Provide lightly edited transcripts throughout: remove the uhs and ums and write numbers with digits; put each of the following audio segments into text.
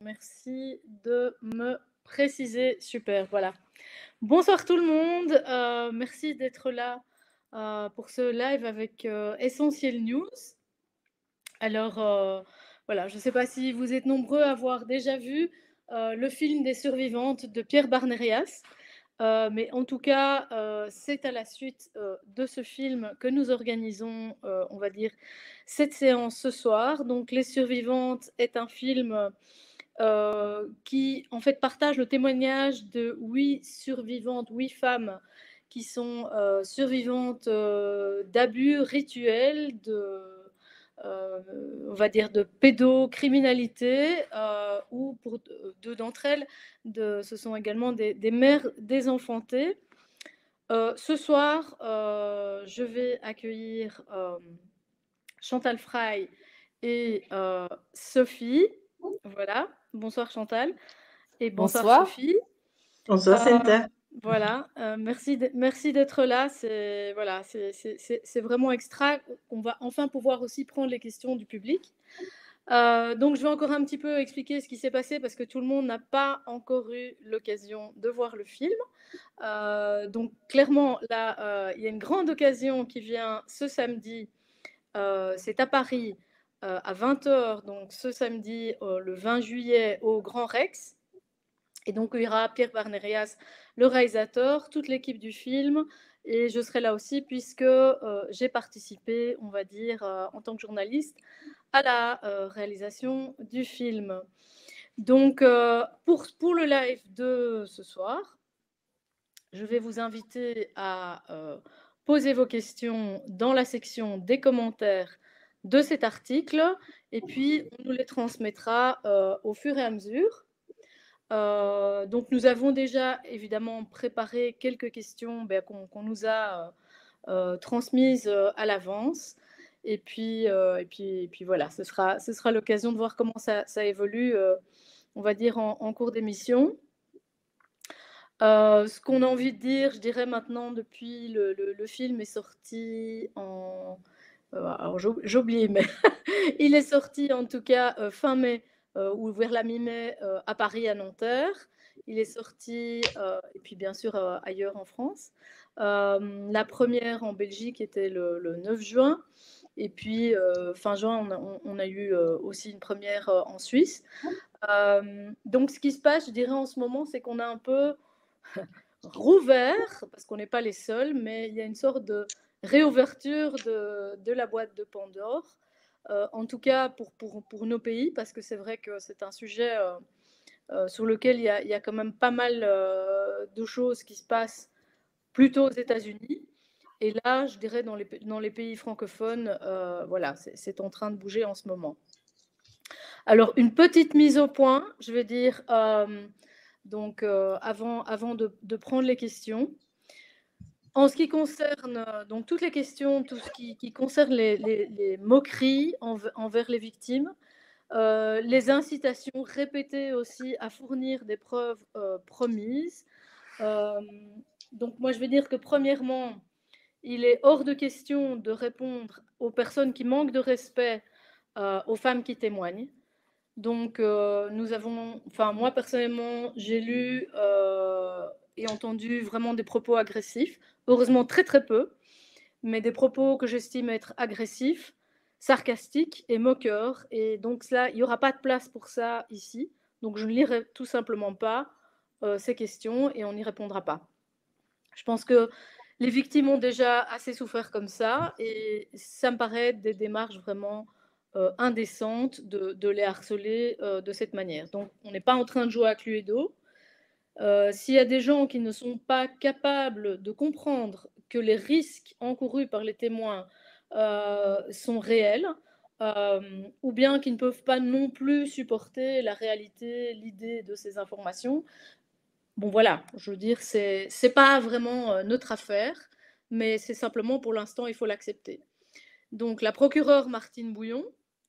Merci de me préciser. Super, voilà. Bonsoir tout le monde. Merci d'être là pour ce live avec Essentiel News. Alors, voilà, je ne sais pas si vous êtes nombreux à avoir déjà vu le film des survivantes de Pierre Barnérias. Mais en tout cas, c'est à la suite de ce film que nous organisons, on va dire, cette séance ce soir. Donc, Les Survivantes est un film qui, en fait, partage le témoignage de 8 survivantes, 8 femmes qui sont survivantes d'abus rituels, euh, on va dire de pédocriminalité, ou pour deux d'entre elles, ce sont également des mères désenfantées. Ce soir, je vais accueillir Chantal Frey et Sophie. Voilà. Bonsoir Chantal et bonsoir Bonsoir. Sophie. Bonsoir, Euh, Cynthia. voilà, merci d'être là. C'est voilà, c'est vraiment extra. On va enfin pouvoir aussi prendre les questions du public. Donc, je vais encore un petit peu expliquer ce qui s'est passé parce que tout le monde n'a pas encore eu l'occasion de voir le film. Donc, clairement, là, il y a une grande occasion qui vient ce samedi. C'est à Paris à 20h, donc ce samedi, le 20 juillet, au Grand Rex. Et donc, il y aura Pierre Barnérias, le réalisateur, toute l'équipe du film. Et je serai là aussi puisque j'ai participé, on va dire, en tant que journaliste, à la réalisation du film. Donc, pour le live de ce soir, je vais vous inviter à poser vos questions dans la section des commentaires de cet article. Et puis, on nous les transmettra au fur et à mesure. Donc, nous avons déjà évidemment préparé quelques questions qu'on nous a transmises à l'avance. Et puis voilà, ce sera l'occasion de voir comment ça évolue, on va dire, en cours d'émission. Ce qu'on a envie de dire, je dirais maintenant, depuis le film est sorti en... alors j'ai oublié, mais il est sorti en tout cas fin mai ou vers la mi-mai à Paris, à Nanterre. Il est sorti, et puis bien sûr ailleurs en France. La première en Belgique était le 9 juin. Et puis fin juin, on a eu aussi une première en Suisse. Donc ce qui se passe, je dirais en ce moment, c'est qu'on a un peu rouvert, parce qu'on n'est pas les seuls, mais il y a une sorte de réouverture de la boîte de Pandore, en tout cas pour nos pays, parce que c'est vrai que c'est un sujet sur lequel il y a quand même pas mal de choses qui se passent plutôt aux États-Unis. Et là, je dirais dans les pays francophones, voilà, c'est en train de bouger en ce moment. Alors, une petite mise au point, je vais dire, donc avant de prendre les questions. En ce qui concerne donc toutes les questions, tout ce qui concerne les moqueries envers les victimes, les incitations répétées aussi à fournir des preuves promises. Donc moi, je vais dire que premièrement, il est hors de question de répondre aux personnes qui manquent de respect aux femmes qui témoignent. Donc, moi personnellement, j'ai lu et entendu vraiment des propos agressifs. Heureusement, très très peu, mais des propos que j'estime être agressifs, sarcastiques et moqueurs. Et donc, il n'y aura pas de place pour ça ici. Donc, je ne lirai tout simplement pas ces questions et on n'y répondra pas. Je pense que les victimes ont déjà assez souffert comme ça et ça me paraît des démarches vraiment indécentes de les harceler de cette manière. Donc, on n'est pas en train de jouer à Cluedo. S'il y a des gens qui ne sont pas capables de comprendre que les risques encourus par les témoins sont réels, ou bien qui ne peuvent pas non plus supporter la réalité, l'idée de ces informations, bon voilà, je veux dire, c'est pas vraiment notre affaire, mais c'est simplement pour l'instant, il faut l'accepter. Donc la procureure Martine Bouillon,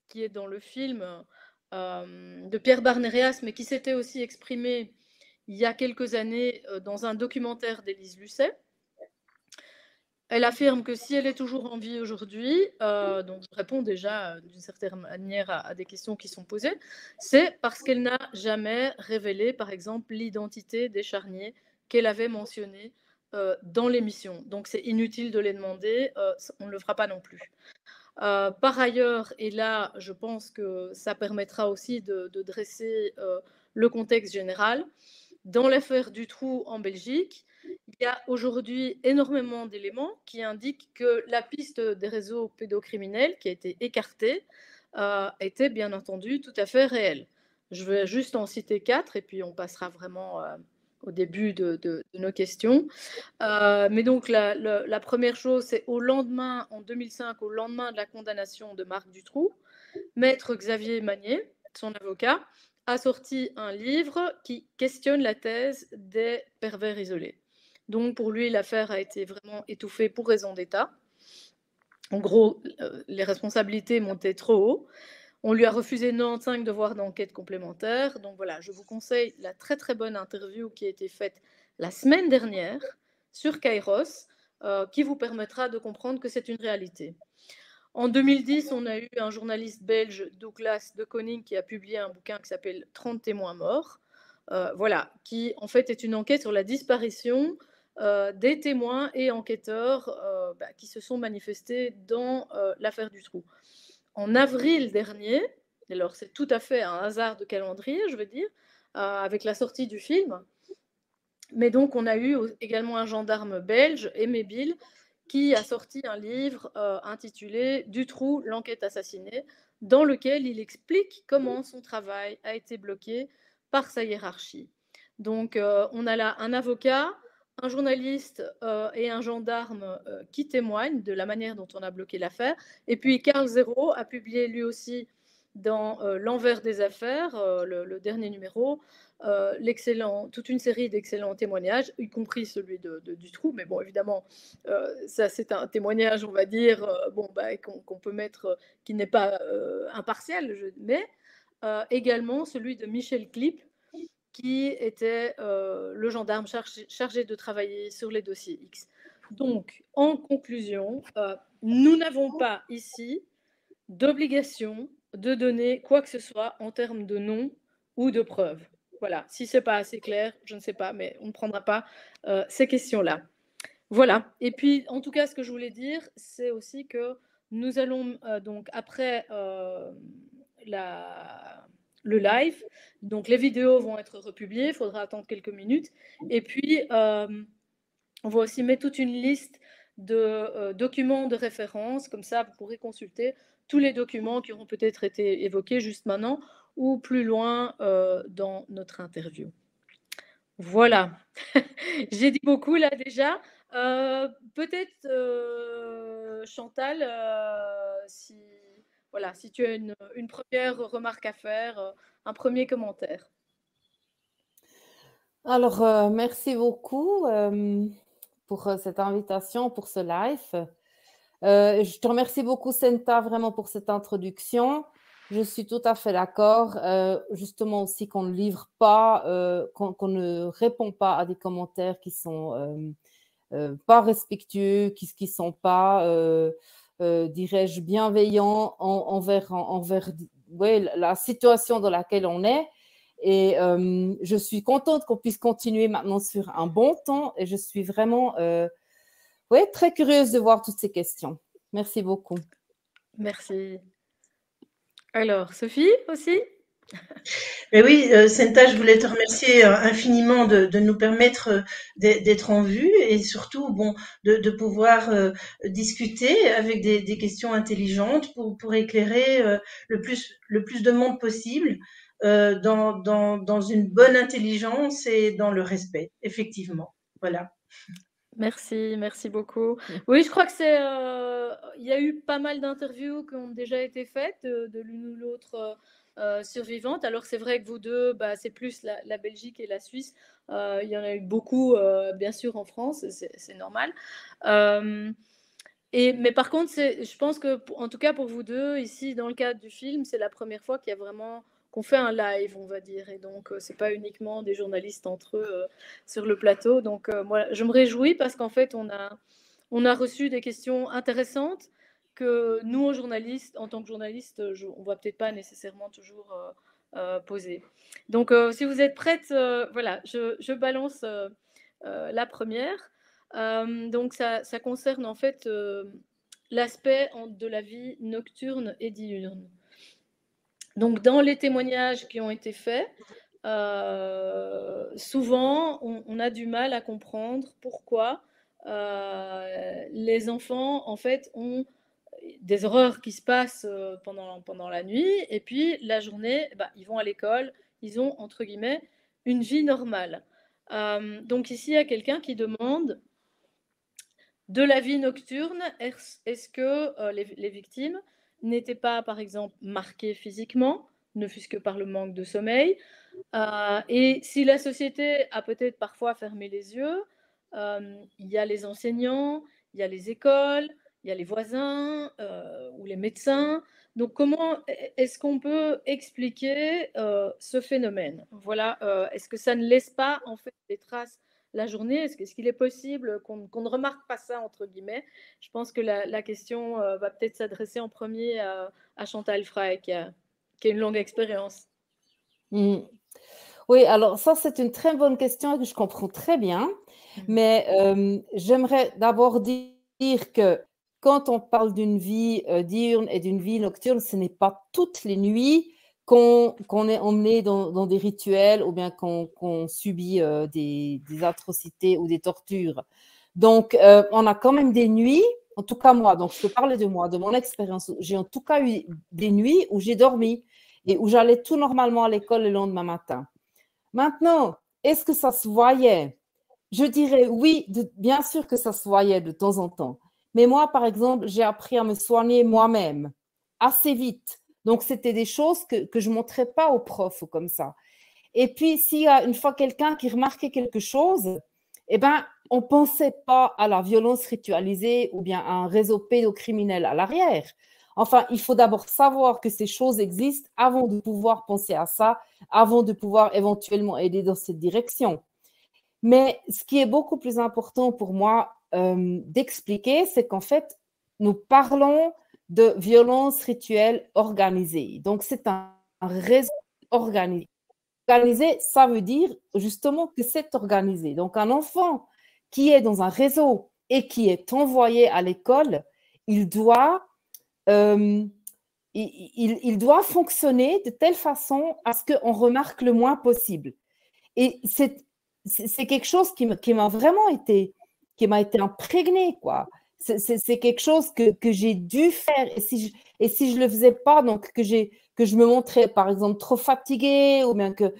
qui est dans le film de Pierre Barnérias, mais qui s'était aussi exprimée il y a quelques années dans un documentaire d'Élise Lucet, Elle affirme que si elle est toujours en vie aujourd'hui, donc je réponds déjà d'une certaine manière à des questions qui sont posées, c'est parce qu'elle n'a jamais révélé, par exemple, l'identité des charniers qu'elle avait mentionnés dans l'émission. Donc c'est inutile de les demander, on ne le fera pas non plus. Par ailleurs, et là je pense que ça permettra aussi de dresser le contexte général, dans l'affaire Dutroux en Belgique, il y a aujourd'hui énormément d'éléments qui indiquent que la piste des réseaux pédocriminels qui a été écartée était bien entendu tout à fait réelle. Je vais juste en citer 4 et puis on passera vraiment au début de nos questions. Mais donc la première chose, c'est au lendemain, en 2005, au lendemain de la condamnation de Marc Dutroux, Maître Xavier Magnier, son avocat, a sorti un livre qui questionne la thèse des pervers isolés. Donc pour lui, l'affaire a été vraiment étouffée pour raison d'État. En gros, les responsabilités montaient trop haut. On lui a refusé 95 devoirs d'enquête complémentaires. Donc voilà, je vous conseille la très très bonne interview qui a été faite la semaine dernière sur Kairos, qui vous permettra de comprendre que c'est une réalité. En 2010, on a eu un journaliste belge, Douglas de Koning, qui a publié un bouquin qui s'appelle 30 témoins morts, voilà, qui en fait est une enquête sur la disparition des témoins et enquêteurs qui se sont manifestés dans l'affaire Dutroux. En avril dernier, alors c'est tout à fait un hasard de calendrier, je veux dire, avec la sortie du film, mais donc on a eu également un gendarme belge, Aimé Bill, qui a sorti un livre intitulé Dutroux, l'enquête assassinée, dans lequel il explique comment son travail a été bloqué par sa hiérarchie. Donc on a là un avocat, un journaliste et un gendarme qui témoignent de la manière dont on a bloqué l'affaire. Et puis Carl Zero a publié lui aussi dans L'envers des affaires, le dernier numéro, toute une série d'excellents témoignages, y compris celui de Dutroux, mais bon, évidemment, ça c'est un témoignage, on va dire, qu'on peut mettre, qui n'est pas impartial, mais également celui de Michel Clip, qui était le gendarme chargé de travailler sur les dossiers X. Donc, en conclusion, nous n'avons pas ici d'obligation de donner quoi que ce soit en termes de nom ou de preuves. Voilà, si ce n'est pas assez clair, je ne sais pas, mais on ne prendra pas ces questions-là. Voilà, et puis en tout cas, ce que je voulais dire, c'est aussi que nous allons donc après le live, donc les vidéos vont être republiées, il faudra attendre quelques minutes, et puis on va aussi mettre toute une liste de documents de référence, comme ça vous pourrez consulter tous les documents qui auront peut-être été évoqués juste maintenant ou plus loin dans notre interview. Voilà, j'ai dit beaucoup là déjà. Peut-être Chantal, si, voilà, si tu as une première remarque à faire, un premier commentaire. Alors, merci beaucoup pour cette invitation, pour ce live. Je te remercie beaucoup, Senta, vraiment pour cette introduction. Je suis tout à fait d'accord. Justement aussi qu'on ne livre pas, qu'on ne répond pas à des commentaires qui sont pas respectueux, qui ne sont pas, dirais-je, bienveillants envers ouais, la situation dans laquelle on est. Et je suis contente qu'on puisse continuer maintenant sur un bon temps et je suis vraiment très curieuse de voir toutes ces questions. Merci beaucoup. Merci. Alors, Sophie aussi? Mais oui, Senta, je voulais te remercier infiniment de nous permettre d'être en vue et surtout, bon, de pouvoir discuter avec des questions intelligentes pour éclairer le plus de monde possible dans une bonne intelligence et dans le respect, effectivement. Voilà. Merci beaucoup. Oui, je crois que il y a eu pas mal d'interviews qui ont déjà été faites de l'une ou l'autre survivante. Alors c'est vrai que vous deux, c'est plus la Belgique et la Suisse. Il y en a eu beaucoup, bien sûr, en France, c'est normal. Mais par contre, je pense que, en tout cas pour vous deux, ici, dans le cadre du film, c'est la première fois qu'il y a vraiment qu'on fait un live, on va dire. Et donc, c'est pas uniquement des journalistes entre eux sur le plateau. Donc, moi, je me réjouis parce qu'en fait, on a reçu des questions intéressantes que nous, journalistes, en tant que journalistes, on ne va peut-être pas nécessairement toujours poser. Donc, si vous êtes prêtes, voilà, je balance la première. Donc, ça concerne en fait l'aspect de la vie nocturne et diurne. Donc, dans les témoignages qui ont été faits, souvent, on a du mal à comprendre pourquoi les enfants, en fait, ont des horreurs qui se passent pendant la nuit, et puis la journée, bah, ils vont à l'école, ils ont, entre guillemets, une vie normale. Donc ici, il y a quelqu'un qui demande de la vie nocturne, est-ce que les victimes n'étaient pas, par exemple, marquées physiquement, ne fût-ce que par le manque de sommeil, et si la société a peut-être parfois fermé les yeux, il y a les enseignants, il y a les écoles, il y a les voisins ou les médecins. Donc, comment est-ce qu'on peut expliquer ce phénomène? Voilà, est-ce que ça ne laisse pas en fait des traces la journée? Est-ce qu'il est possible qu'on ne remarque pas ça, entre guillemets? Je pense que la question va peut-être s'adresser en premier à Chantal Frey, qui a une longue expérience. Oui, alors ça, c'est une très bonne question et que je comprends très bien. Mais j'aimerais d'abord dire que quand on parle d'une vie diurne et d'une vie nocturne, ce n'est pas toutes les nuits qu'on est emmené dans des rituels ou bien qu'on subit des atrocités ou des tortures. Donc, on a quand même des nuits, en tout cas moi, donc je peux parler de moi, de mon expérience. J'ai en tout cas eu des nuits où j'ai dormi et où j'allais tout normalement à l'école le lendemain matin. Maintenant, est-ce que ça se voyait? Je dirais oui, bien sûr que ça se voyait de temps en temps. Mais moi, par exemple, j'ai appris à me soigner moi-même assez vite. Donc, c'était des choses que je ne montrais pas aux profs ou comme ça. Et puis, s'il y a une fois quelqu'un qui remarquait quelque chose, eh ben, on ne pensait pas à la violence ritualisée ou bien à un réseau pédocriminel à l'arrière. Enfin, il faut d'abord savoir que ces choses existent avant de pouvoir penser à ça, avant de pouvoir éventuellement aider dans cette direction. Mais ce qui est beaucoup plus important pour moi d'expliquer, c'est qu'en fait, nous parlons de violence rituelle organisée. Donc, c'est un réseau organisé. Organisé, ça veut dire justement que c'est organisé. Donc, un enfant qui est dans un réseau et qui est envoyé à l'école, il doit fonctionner de telle façon à ce qu'on remarque le moins possible. Et c'est quelque chose qui m'a vraiment été imprégné, quoi. C'est quelque chose que j'ai dû faire. Et si je ne le faisais pas, donc que je me montrais, par exemple, trop fatiguée, ou bien que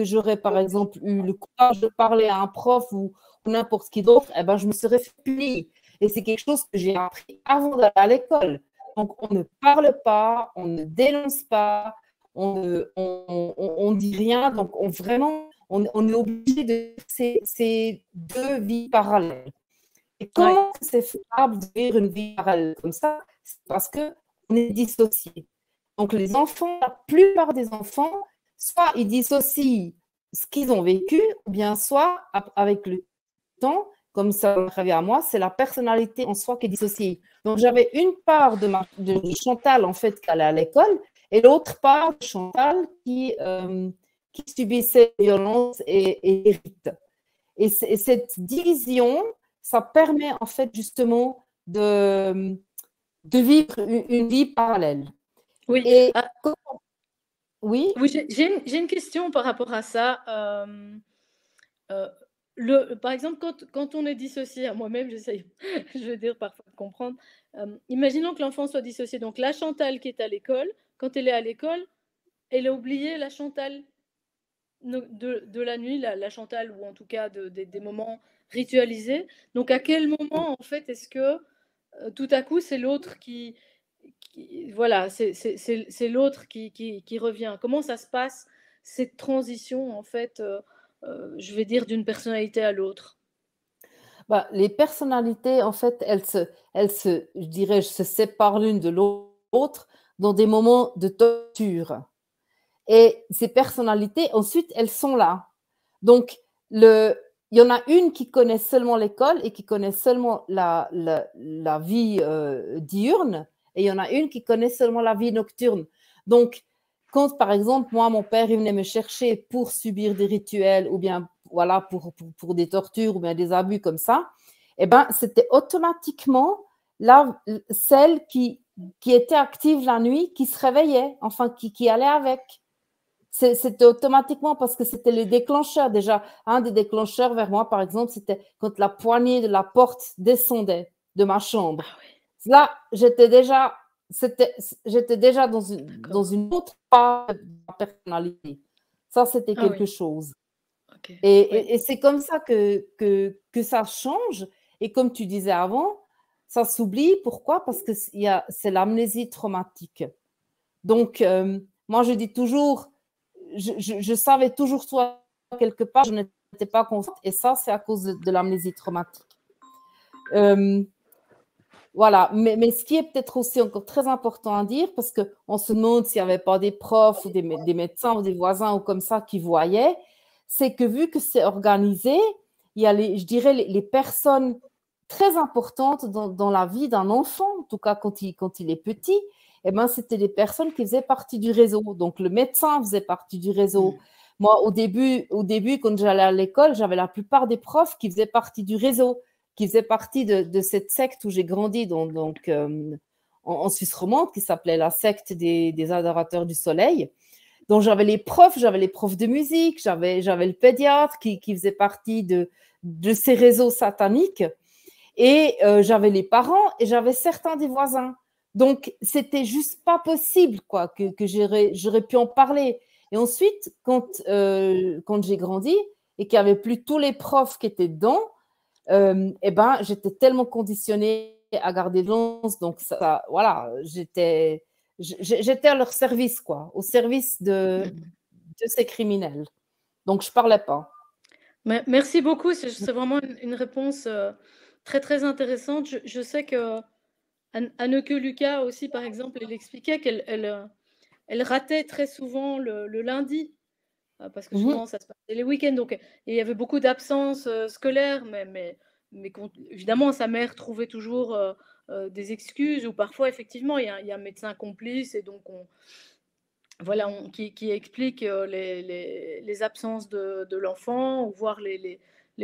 j'aurais, par exemple, eu le courage de parler à un prof ou n'importe qui d'autre, eh ben, je me serais fait punir. Et c'est quelque chose que j'ai appris avant d'aller à l'école. Donc, on ne parle pas, on ne dénonce pas, on ne dit rien. Donc, on est obligé de faire ces deux vies parallèles. Et comment c'est faisable de vivre une vie parallèle comme ça? C'est parce qu'on est dissocié. Donc, les enfants, la plupart des enfants, soit ils dissocient ce qu'ils ont vécu, ou bien soit, avec le temps, comme ça m'arrivait à moi, c'est la personnalité en soi qui est dissociée. Donc, j'avais une part de Chantal, en fait, qui allait à l'école, et l'autre part de Chantal qui subissait violences et hérite. Et cette division, ça permet en fait justement de vivre une vie parallèle. Oui. Et oui, j'ai une question par rapport à ça. Par exemple, quand on est dissocié, moi-même j'essaye, je veux dire parfois de comprendre, imaginons que l'enfant soit dissocié. Donc la Chantal qui est à l'école, quand elle est à l'école, elle a oublié la Chantal de la nuit, la Chantal, ou en tout cas des moments ritualisés. Donc à quel moment, en fait, est-ce que tout à coup, c'est l'autre voilà, c'est l'autre qui revient? Comment ça se passe, cette transition, en fait, je vais dire, d'une personnalité à l'autre? les personnalités, en fait, je dirais, se séparent l'une de l'autre dans des moments de torture. Et ces personnalités, ensuite, elles sont là. Donc, il y en a une qui connaît seulement l'école et qui connaît seulement la vie diurne, et il y en a une qui connaît seulement la vie nocturne. Donc, quand, par exemple, moi, mon père, il venait me chercher pour subir des rituels ou bien voilà, pour des tortures ou bien des abus comme ça, eh ben, c'était automatiquement celle qui était active la nuit, qui se réveillait, enfin, qui allait avec. C'était automatiquement parce que c'était les déclencheurs. Déjà, un des déclencheurs vers moi, par exemple, c'était quand la poignée de la porte descendait de ma chambre. Ah oui. Là, j'étais déjà dans une autre part de ma personnalité. Ça, c'était quelque chose. Okay. Et c'est comme ça que ça change. Et comme tu disais avant, ça s'oublie. Pourquoi? Parce que c'est l'amnésie traumatique. Donc, moi, je dis toujours, je savais toujours toi quelque part, je n'étais pas consciente. Et ça, c'est à cause de l'amnésie traumatique. Voilà, mais ce qui est peut-être aussi encore très important à dire, parce qu'on se demande s'il n'y avait pas des profs ou des médecins ou des voisins ou comme ça qui voyaient, c'est que vu que c'est organisé, il y a, je dirais, les personnes très importantes dans la vie d'un enfant, en tout cas quand il est petit, eh ben, c'était des personnes qui faisaient partie du réseau. Donc, le médecin faisait partie du réseau. Moi, au début, quand j'allais à l'école, j'avais la plupart des profs qui faisaient partie du réseau, qui faisaient partie de cette secte où j'ai grandi, donc en Suisse romande, qui s'appelait la secte des adorateurs du soleil. Donc, j'avais les profs de musique, j'avais le pédiatre qui faisait partie de ces réseaux sataniques, et j'avais les parents et j'avais certains des voisins. Donc, c'était juste pas possible quoi, que j'aurais pu en parler. Et ensuite, quand j'ai grandi et qu'il n'y avait plus tous les profs qui étaient dedans, eh ben, j'étais tellement conditionnée à garder le lance. Donc, ça, voilà, j'étais à leur service, quoi, au service de ces criminels. Donc, je ne parlais pas. Merci beaucoup. C'est vraiment une réponse très, très intéressante. Je sais que Anneke Lucas aussi, par exemple, elle expliquait qu'elle ratait très souvent le lundi, parce que souvent, ça se passait les week-ends. Donc, et il y avait beaucoup d'absences scolaires, mais évidemment, sa mère trouvait toujours des excuses, ou parfois, effectivement, il y a un médecin complice, et donc qui explique les absences de l'enfant, ou voir les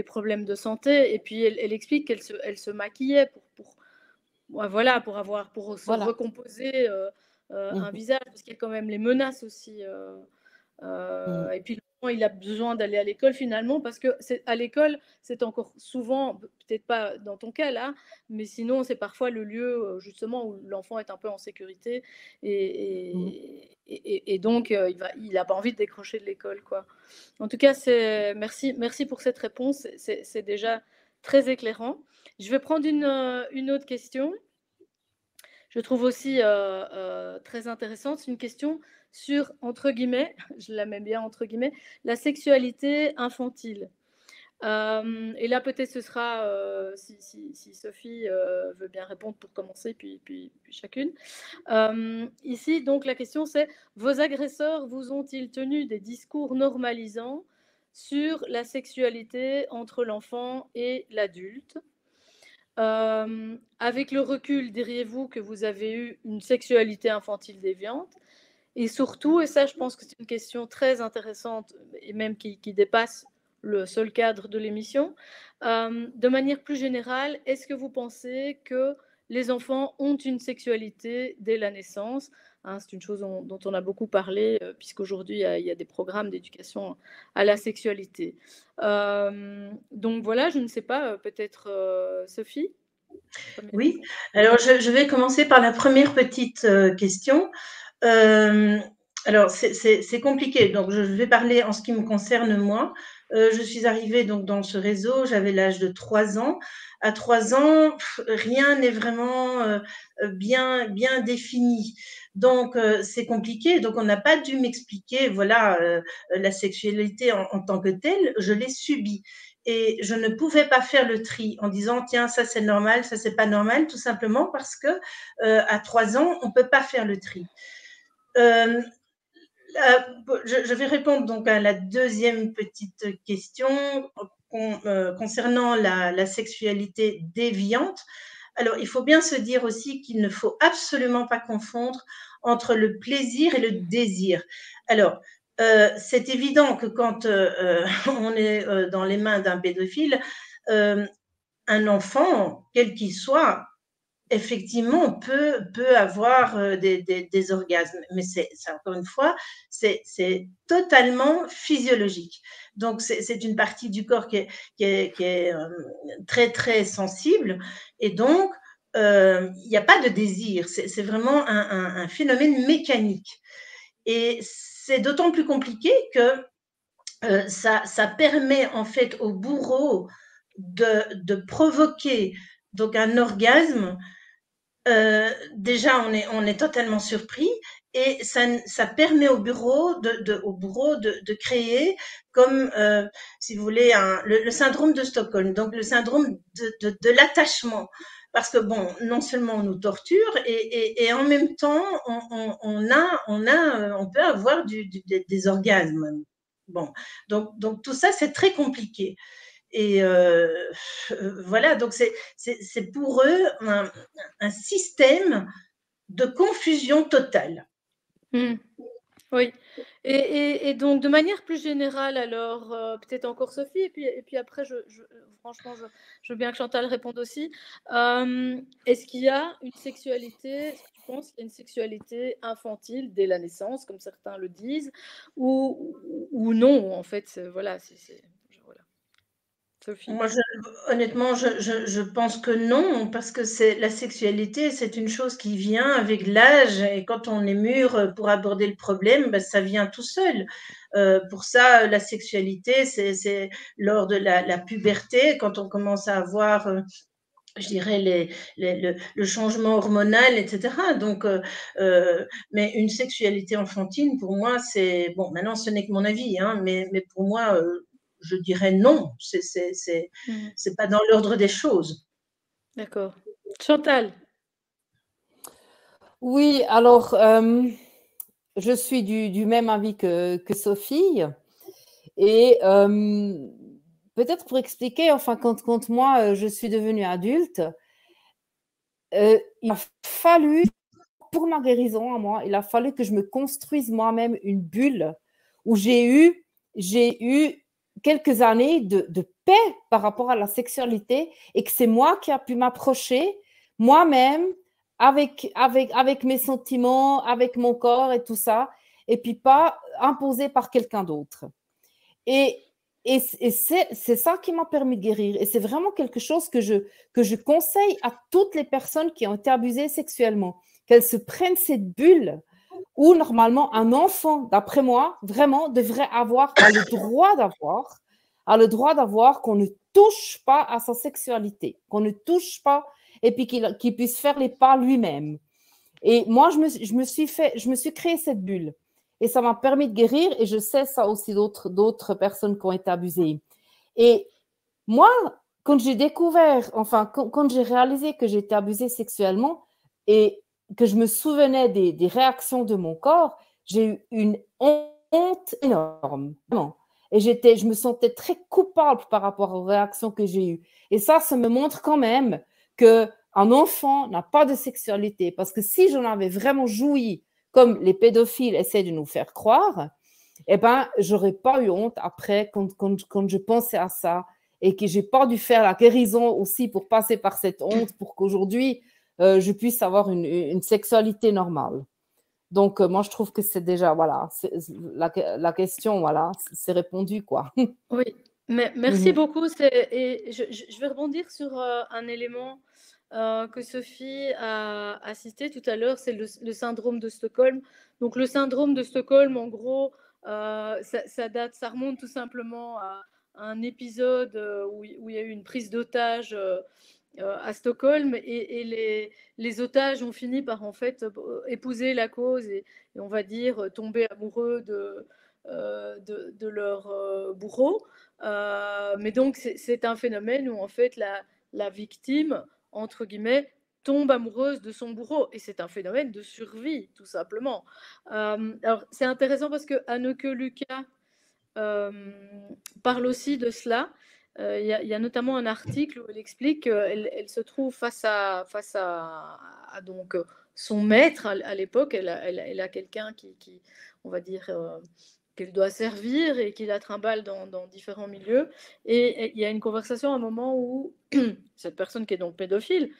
problèmes de santé. Et puis, elle explique qu'elle se maquillait pour se recomposer un visage, parce qu'il y a quand même les menaces aussi. Et puis, l'enfant, il a besoin d'aller à l'école finalement, parce que à l'école, c'est encore souvent, peut-être pas dans ton cas là, mais sinon, c'est parfois le lieu justement où l'enfant est un peu en sécurité, et donc il n'a pas envie de décrocher de l'école, quoi. En tout cas, merci pour cette réponse, c'est déjà très éclairant. Je vais prendre une autre question. Je trouve aussi très intéressante. C'est une question sur, entre guillemets, je la mets bien entre guillemets, la sexualité infantile. Et là, peut-être ce sera, si Sophie veut bien répondre pour commencer, puis chacune. Ici, donc, la question c'est: vos agresseurs vous ont-ils tenu des discours normalisants sur la sexualité entre l'enfant et l'adulte? Avec le recul, diriez-vous que vous avez eu une sexualité infantile déviante? Et surtout, et ça je pense que c'est une question très intéressante, et même qui dépasse le seul cadre de l'émission, de manière plus générale, est-ce que vous pensez que les enfants ont une sexualité dès la naissance? C'est une chose dont on a beaucoup parlé, puisqu'aujourd'hui il y a des programmes d'éducation à la sexualité. Donc voilà, je ne sais pas, peut-être Sophie? Oui, alors je vais commencer par la première petite question. Alors, c'est compliqué. Donc, je vais parler en ce qui me concerne, moi. Je suis arrivée donc dans ce réseau, j'avais l'âge de 3 ans. À 3 ans, rien n'est vraiment bien défini. Donc, c'est compliqué. Donc, on n'a pas dû m'expliquer, voilà, la sexualité en tant que telle. Je l'ai subie. Et je ne pouvais pas faire le tri en disant, tiens, ça c'est normal, ça c'est pas normal, tout simplement parce que à 3 ans, on peut pas faire le tri. Je vais répondre donc à la deuxième petite question concernant la sexualité déviante, alors il faut bien se dire aussi qu'il ne faut absolument pas confondre entre le plaisir et le désir. Alors, c'est évident que quand on est dans les mains d'un pédophile, un enfant, quel qu'il soit, effectivement, peut avoir des orgasmes, mais c'est encore une fois, c'est totalement physiologique. Donc, c'est une partie du corps qui est très, très sensible, et donc, il n'y a pas de désir, c'est vraiment un phénomène mécanique. Et c'est d'autant plus compliqué que ça permet en fait au bourreau de provoquer donc un orgasme. Déjà, on est totalement surpris, et ça permet au bourreau de créer comme, si vous voulez, le syndrome de Stockholm, donc le syndrome de l'attachement. Parce que bon, non seulement on nous torture, et en même temps, on peut avoir des orgasmes. Bon, donc tout ça, c'est très compliqué. Et voilà, donc c'est pour eux un système de confusion totale. Mmh. Oui. Et donc, de manière plus générale, alors, peut-être encore Sophie, et puis après, franchement, je veux bien que Chantal réponde aussi. Est-ce qu'il y a une sexualité, est-ce que tu penses qu'il y a une sexualité infantile dès la naissance, comme certains le disent, ou non, en fait, voilà, voilà. Sophie. Moi, honnêtement, je pense que non, parce que la sexualité, c'est une chose qui vient avec l'âge, et quand on est mûr pour aborder le problème, ben, ça vient tout seul. Pour ça, la sexualité, c'est lors de la puberté, quand on commence à avoir, je dirais, le changement hormonal, etc. Donc, mais une sexualité enfantine, pour moi, c'est bon. Maintenant, ce n'est que mon avis, hein, mais pour moi, je dirais non. C'est pas dans l'ordre des choses. D'accord. Chantal. Oui, alors, je suis du même avis que Sophie. Et peut-être pour expliquer, enfin, quand moi, je suis devenue adulte, il a fallu, pour ma guérison à moi, il a fallu que je me construise moi-même une bulle où j'ai eu quelques années de paix par rapport à la sexualité, et que c'est moi qui a pu m'approcher moi-même avec mes sentiments, avec mon corps et tout ça, et puis pas imposé par quelqu'un d'autre. Et c'est ça qui m'a permis de guérir. Et c'est vraiment quelque chose que je conseille à toutes les personnes qui ont été abusées sexuellement, qu'elles se prennent cette bulle où normalement un enfant, d'après moi, vraiment devrait avoir, a le droit d'avoir qu'on ne touche pas à sa sexualité, qu'on ne touche pas, et puis qu'il puisse faire les pas lui-même. Et moi, je me suis créé cette bulle. Et ça m'a permis de guérir, et je sais ça aussi d'autres personnes qui ont été abusées. Et moi, quand j'ai découvert, enfin, quand j'ai réalisé que j'étais abusée sexuellement et que je me souvenais des réactions de mon corps, j'ai eu une honte énorme. Vraiment. Et je me sentais très coupable par rapport aux réactions que j'ai eues. Et ça me montre quand même qu'un enfant n'a pas de sexualité. Parce que si j'en avais vraiment joui, comme les pédophiles essaient de nous faire croire, eh ben, j'aurais pas eu honte après quand je pensais à ça, et que j'ai pas dû faire la guérison aussi pour passer par cette honte pour qu'aujourd'hui, je puisse avoir une sexualité normale. Donc, moi, je trouve que c'est déjà, voilà, la question, voilà, c'est répondu, quoi. Oui, mais merci beaucoup. Et je vais rebondir sur un élément que Sophie a cité tout à l'heure, c'est le syndrome de Stockholm. Donc, le syndrome de Stockholm, en gros, ça remonte tout simplement à un épisode où il y a eu une prise d'otage à Stockholm, et les otages ont fini par en fait épouser la cause, et on va dire tomber amoureux de leur bourreau. Mais donc c'est un phénomène où en fait la victime, entre guillemets, tombe amoureuse de son bourreau, et c'est un phénomène de survie tout simplement. Alors c'est intéressant parce que Anneke Lucas parle aussi de cela. Il y a notamment un article où elle explique qu'elle se trouve face à donc, son maître à l'époque. Elle a quelqu'un qui, on va dire, qu'elle doit servir et qui la trimballe dans différents milieux. Et il y a une conversation à un moment où cette personne qui est donc pédophile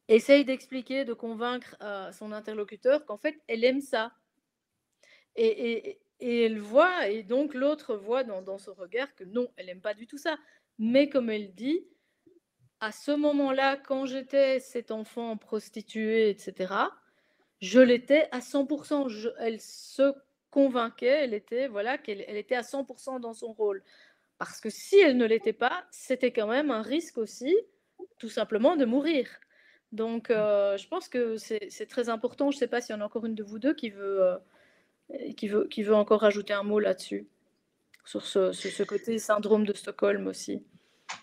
essaye d'expliquer, de convaincre son interlocuteur qu'en fait, elle aime ça. Et elle voit, et donc l'autre voit dans son regard que non, elle n'aime pas du tout ça. Mais comme elle dit, à ce moment-là, quand j'étais cet enfant prostitué, etc., je l'étais à 100%. Elle se convainquait, qu'elle était à 100% dans son rôle. Parce que si elle ne l'était pas, c'était quand même un risque aussi, tout simplement, de mourir. Donc, je pense que c'est très important. Je ne sais pas s'il y en a encore une de vous deux qui veut encore ajouter un mot là-dessus, sur ce côté syndrome de Stockholm aussi.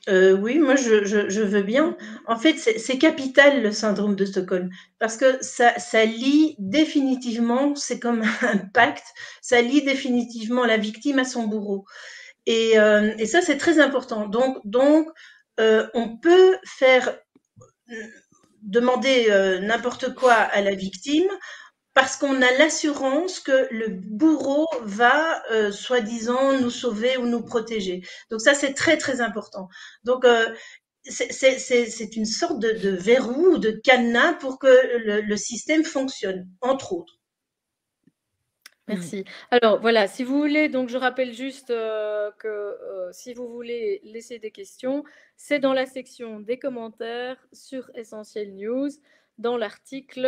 Oui, moi je veux bien. En fait, c'est capital le syndrome de Stockholm parce que ça lie définitivement, c'est comme un pacte, ça lie définitivement la victime à son bourreau. Et ça, c'est très important. Donc on peut demander n'importe quoi à la victime parce qu'on a l'assurance que le bourreau va, soi-disant, nous sauver ou nous protéger. Donc ça, c'est très, très important. Donc, c'est une sorte de verrou ou de cadenas pour que le système fonctionne, entre autres. Merci. Alors voilà, si vous voulez, donc je rappelle juste que si vous voulez laisser des questions, c'est dans la section des commentaires sur Essentiel News, dans l'article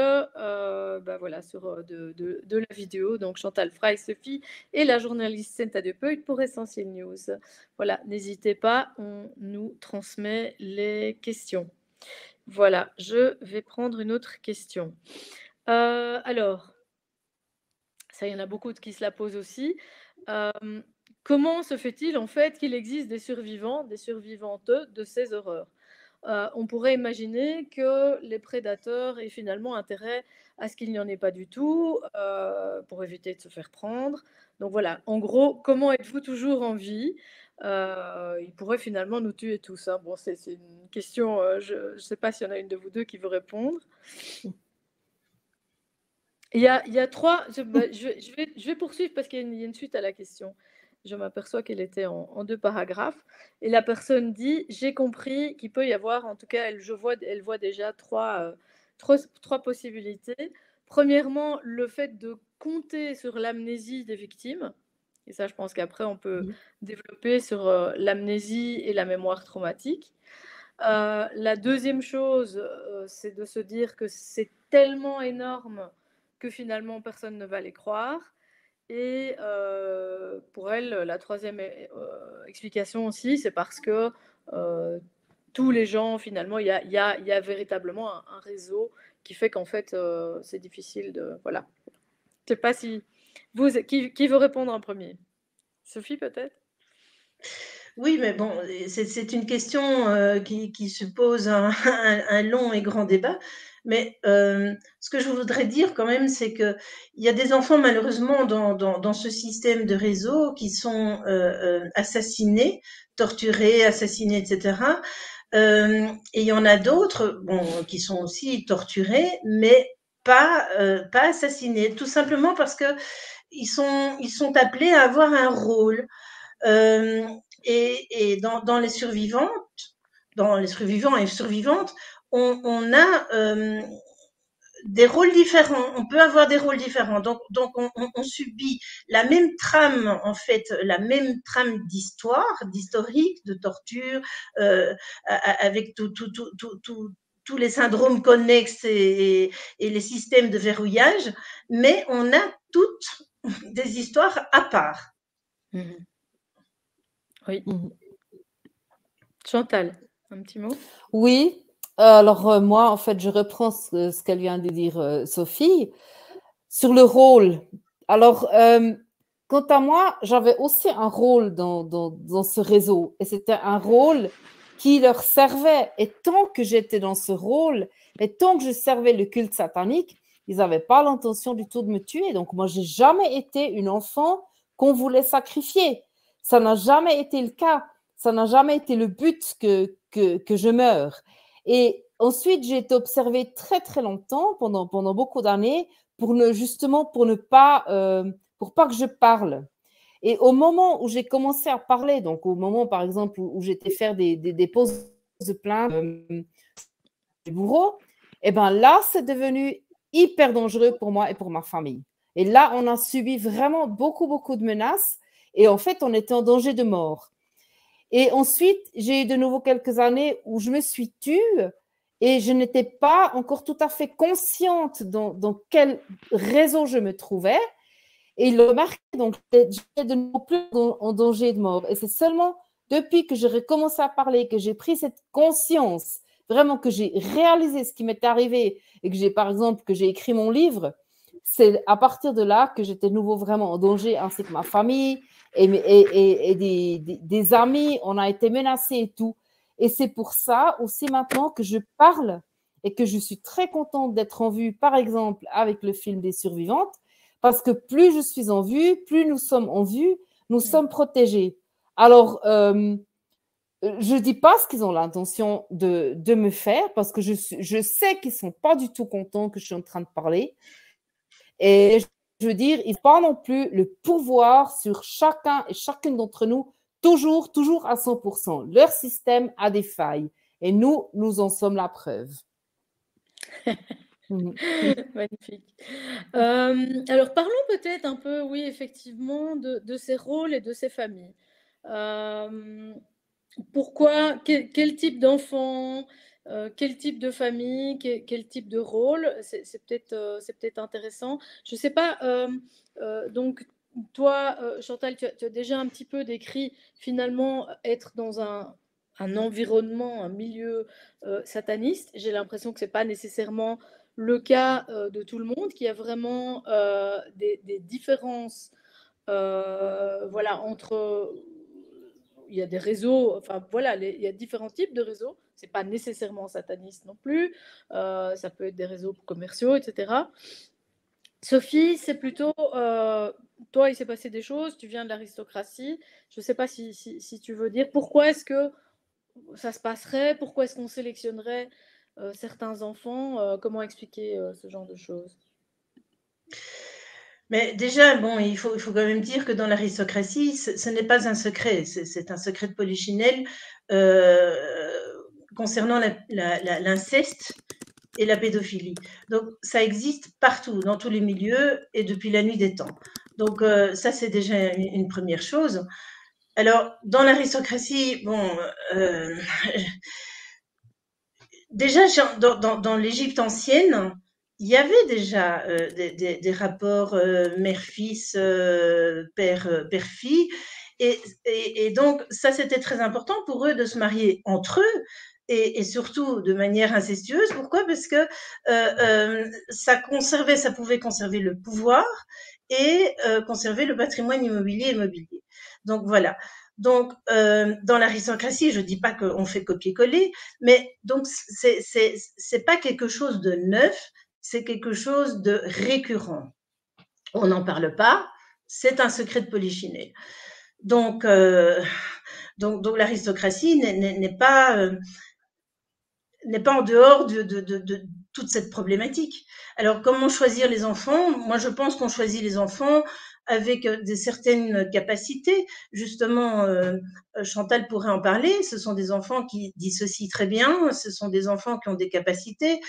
sur, de la vidéo, donc Chantal Frey, Sophie et la journaliste Senta De Peut pour Essentiel News. Voilà, n'hésitez pas, on nous transmet les questions. Voilà, je vais prendre une autre question. Alors, ça, il y en a beaucoup qui se la posent aussi. Comment se fait-il en fait qu'il existe des survivants, des survivantes de ces horreurs? On pourrait imaginer que les prédateurs aient finalement intérêt à ce qu'il n'y en ait pas du tout, pour éviter de se faire prendre. Donc voilà, en gros, comment êtes-vous toujours en vie? Ils pourraient finalement nous tuer tous, hein. Bon, c'est une question, je ne sais pas s'il y en a une de vous deux qui veut répondre. Il y a trois. Je vais poursuivre parce qu'il y a une suite à la question. Je m'aperçois qu'elle était en deux paragraphes. Et la personne dit: j'ai compris qu'il peut y avoir, en tout cas, elle voit déjà trois possibilités. Premièrement, le fait de compter sur l'amnésie des victimes. Et ça, je pense qu'après, on peut développer sur l'amnésie et la mémoire traumatique. La deuxième chose, c'est de se dire que c'est tellement énorme que finalement personne ne va les croire. Et pour elle, la troisième explication aussi, c'est parce que tous les gens, finalement, il y a véritablement un réseau qui fait qu'en fait, c'est difficile de... Voilà. Je ne sais pas si... Qui veut répondre en premier? Sophie, peut-être? Oui, mais bon, c'est une question qui suppose un long et grand débat. Mais ce que je voudrais dire quand même, c'est qu'il y a des enfants malheureusement dans ce système de réseau qui sont assassinés, torturés, assassinés, etc. Et il y en a d'autres, bon, qui sont aussi torturés, mais pas assassinés, tout simplement parce que ils sont appelés à avoir un rôle. Et dans les survivantes, dans les survivants et survivantes, on a des rôles différents. On peut avoir des rôles différents. Donc on subit la même trame, en fait, la même trame d'historique, de torture, avec tous les syndromes connexes et les systèmes de verrouillage, mais on a toutes des histoires à part. Mmh. Oui. Chantal, un petit mot? Oui. Alors, moi, en fait, je reprends ce qu'elle vient de dire, Sophie, sur le rôle. Alors, quant à moi, j'avais aussi un rôle dans ce réseau, et c'était un rôle qui leur servait. Et tant que j'étais dans ce rôle, et tant que je servais le culte satanique, ils n'avaient pas l'intention du tout de me tuer. Donc, moi, je n'ai jamais été une enfant qu'on voulait sacrifier. Ça n'a jamais été le cas. ça n'a jamais été le but que je meure. Et ensuite, j'ai été observée très, très longtemps, pendant beaucoup d'années, justement pour ne pas, pour pas que je parle. Et au moment où j'ai commencé à parler, donc au moment, par exemple, où j'étais faire des pauses de plainte du bourreau, et ben là, c'est devenu hyper dangereux pour moi et pour ma famille. Et là, on a subi vraiment beaucoup, beaucoup de menaces. Et en fait, on était en danger de mort. Et ensuite, j'ai eu de nouveau quelques années où je me suis tue et je n'étais pas encore tout à fait consciente dans quel réseau je me trouvais. Et il le remarqué, donc j'étais de nouveau plus en danger de mort. Et c'est seulement depuis que j'ai recommencé à parler, que j'ai pris cette conscience, vraiment que j'ai réalisé ce qui m'est arrivé et que j'ai, par exemple, que j'ai écrit mon livre, c'est à partir de là que j'étais de nouveau vraiment en danger, ainsi que ma famille et des amis, on a été menacés et tout. Et c'est pour ça aussi maintenant que je parle et que je suis très contente d'être en vue, par exemple, avec le film des survivantes, parce que plus je suis en vue, plus nous sommes en vue, nous sommes protégés. Alors, je ne dis pas ce qu'ils ont l'intention de me faire, parce que je sais qu'ils ne sont pas du tout contents que je suis en train de parler. Et je veux dire, ils n'ont pas non plus le pouvoir sur chacun et chacune d'entre nous, toujours à 100%. Leur système a des failles. Et nous en sommes la preuve. Magnifique. Alors parlons peut-être un peu, oui, effectivement, de ces rôles et de ces familles. Pourquoi, quel type d'enfant, quel type de famille, quel type de rôle, c'est peut-être intéressant. Je ne sais pas, donc toi, Chantal, tu as déjà un petit peu décrit finalement être dans un environnement, un milieu sataniste. J'ai l'impression que ce n'est pas nécessairement le cas de tout le monde, qu'il y a vraiment des différences voilà, entre... Il y a des réseaux, enfin voilà, il y a différents types de réseaux. C'est pas nécessairement sataniste non plus. Ça peut être des réseaux commerciaux, etc. Sophie, c'est plutôt... toi, il s'est passé des choses, tu viens de l'aristocratie. Je ne sais pas si tu veux dire pourquoi est-ce que ça se passerait, pourquoi est-ce qu'on sélectionnerait certains enfants, comment expliquer ce genre de choses? Mais déjà, bon, il faut quand même dire que dans l'aristocratie, ce n'est pas un secret, c'est un secret de polichinelle concernant l'inceste et la pédophilie. Donc, ça existe partout, dans tous les milieux et depuis la nuit des temps. Donc, ça, c'est déjà une première chose. Alors, dans l'aristocratie, bon, déjà, dans l'Égypte ancienne, il y avait déjà des rapports mère-fils, père-fille. Et donc, ça, c'était très important pour eux de se marier entre eux et surtout de manière incestueuse. Pourquoi? Parce que ça pouvait conserver le pouvoir et conserver le patrimoine immobilier et mobilier. Donc, voilà. Donc, dans l'aristocratie, je ne dis pas qu'on fait copier-coller, mais donc c'est pas quelque chose de neuf, c'est quelque chose de récurrent. On n'en parle pas, c'est un secret de polichinelle. Donc l'aristocratie n'est pas en dehors de toute cette problématique. Alors, comment choisir les enfants? Moi, je pense qu'on choisit les enfants avec certaines capacités. Justement, Chantal pourrait en parler. Ce sont des enfants qui dissocient très bien. Ce sont des enfants qui ont des capacités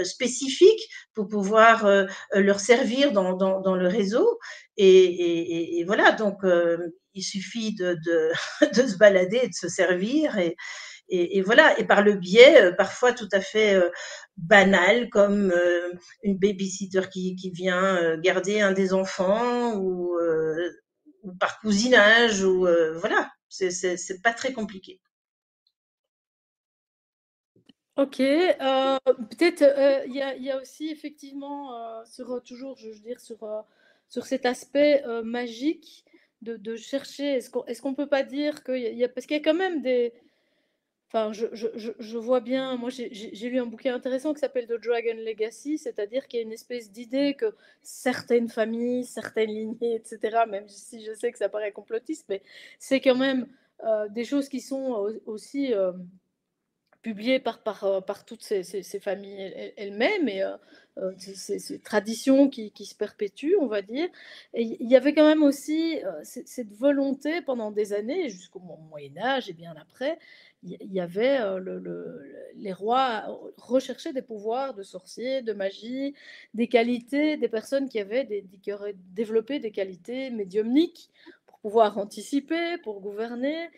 spécifiques pour pouvoir leur servir dans le réseau. Et voilà, donc il suffit de se balader et de se servir. Et voilà, et par le biais parfois tout à fait banal, comme une babysitter qui vient garder un des enfants, ou par cousinage, ou voilà, c'est pas très compliqué. Ok, peut-être il y a aussi effectivement toujours, je veux dire, sur cet aspect magique de chercher. Est-ce qu'on peut pas dire parce qu'il y a quand même des... Enfin, je vois bien, moi j'ai lu un bouquin intéressant qui s'appelle The Dragon Legacy, c'est-à-dire qu'il y a une espèce d'idée que certaines familles, certaines lignées, etc., même si je sais que ça paraît complotiste, mais c'est quand même des choses qui sont aussi publiées par toutes ces familles elles-mêmes et ces traditions qui se perpétuent, on va dire. Et il y avait quand même aussi cette volonté pendant des années, jusqu'au Moyen-Âge et bien après, il y avait les rois recherchaient des pouvoirs de sorciers, de magie, des qualités, des personnes qui auraient développé des qualités médiumniques pour pouvoir anticiper, pour gouverner.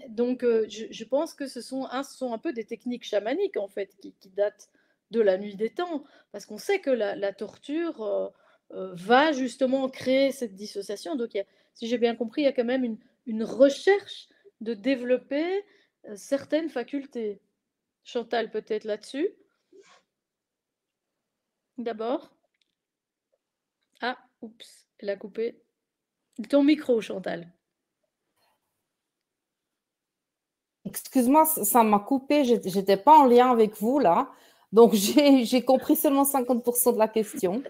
Donc, je pense que ce sont un peu des techniques chamaniques, en fait, qui datent de la nuit des temps, parce qu'on sait que la torture va justement créer cette dissociation. Donc, si j'ai bien compris, il y a quand même une recherche de développer certaines facultés. Chantal, peut-être là-dessus d'abord. Ah, oups, elle a coupé. Ton micro, Chantal. Excuse-moi, ça m'a coupé, j'étais pas en lien avec vous là, donc j'ai compris seulement 50% de la question.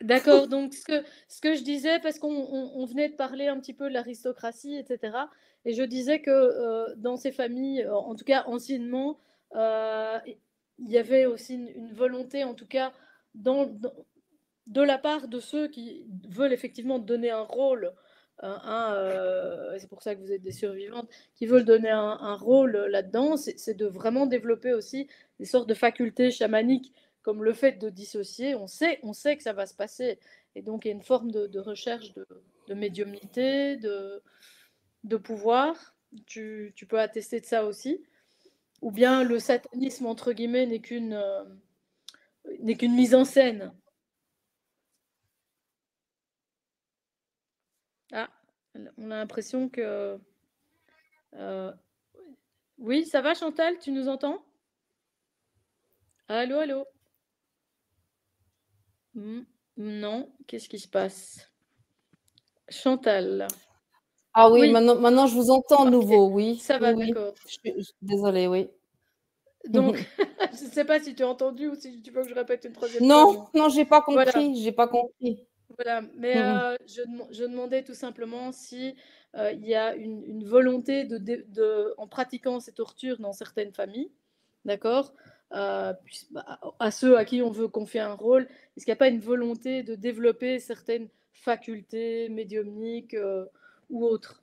D'accord, donc ce que je disais, parce qu'on venait de parler un petit peu de l'aristocratie, etc., et je disais que dans ces familles, en tout cas anciennement, il y avait aussi une volonté, en tout cas, de la part de ceux qui veulent effectivement donner un rôle, c'est pour ça que vous êtes des survivantes, qui veulent donner un rôle là-dedans, c'est de vraiment développer aussi des sortes de facultés chamaniques, comme le fait de dissocier. On sait que ça va se passer. Et donc, il y a une forme de recherche de médiumnité, de pouvoir. Tu peux attester de ça aussi. Ou bien le satanisme, entre guillemets, n'est qu'une mise en scène. Ah, on a l'impression que... Oui, ça va Chantal, tu nous entends? Allô, allô? Non, qu'est-ce qui se passe? Chantal. Ah oui, maintenant je vous entends à nouveau, oui. Ça va, oui. d'accord. Désolée, oui. Donc, je ne sais pas si tu as entendu ou si tu veux que je répète une troisième fois. Non, non, j'ai pas compris, voilà. j'ai pas compris. Voilà, mais je demandais tout simplement si il y a une volonté en pratiquant ces tortures dans certaines familles, d'accord, à ceux à qui on veut confier un rôle, est-ce qu'il n'y a pas une volonté de développer certaines facultés médiumniques ou autres,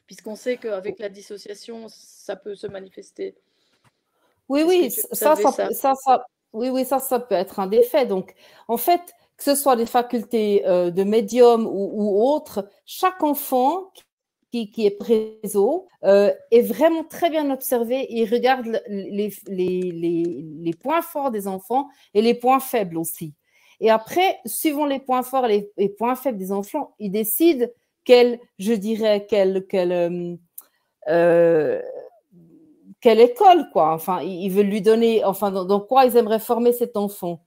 puisqu'on sait qu'avec la dissociation, ça peut se manifester. Oui, oui, ça peut être un des faits. Donc, en fait, que ce soit des facultés de médium ou autres, chaque enfant qui est présent est vraiment très bien observé. Il regarde les points forts des enfants et les points faibles aussi. Et après, suivant les points forts et les points faibles des enfants, il décide quelle école, quoi. Enfin, ils veulent lui donner, enfin, dans quoi ils aimeraient former cet enfant.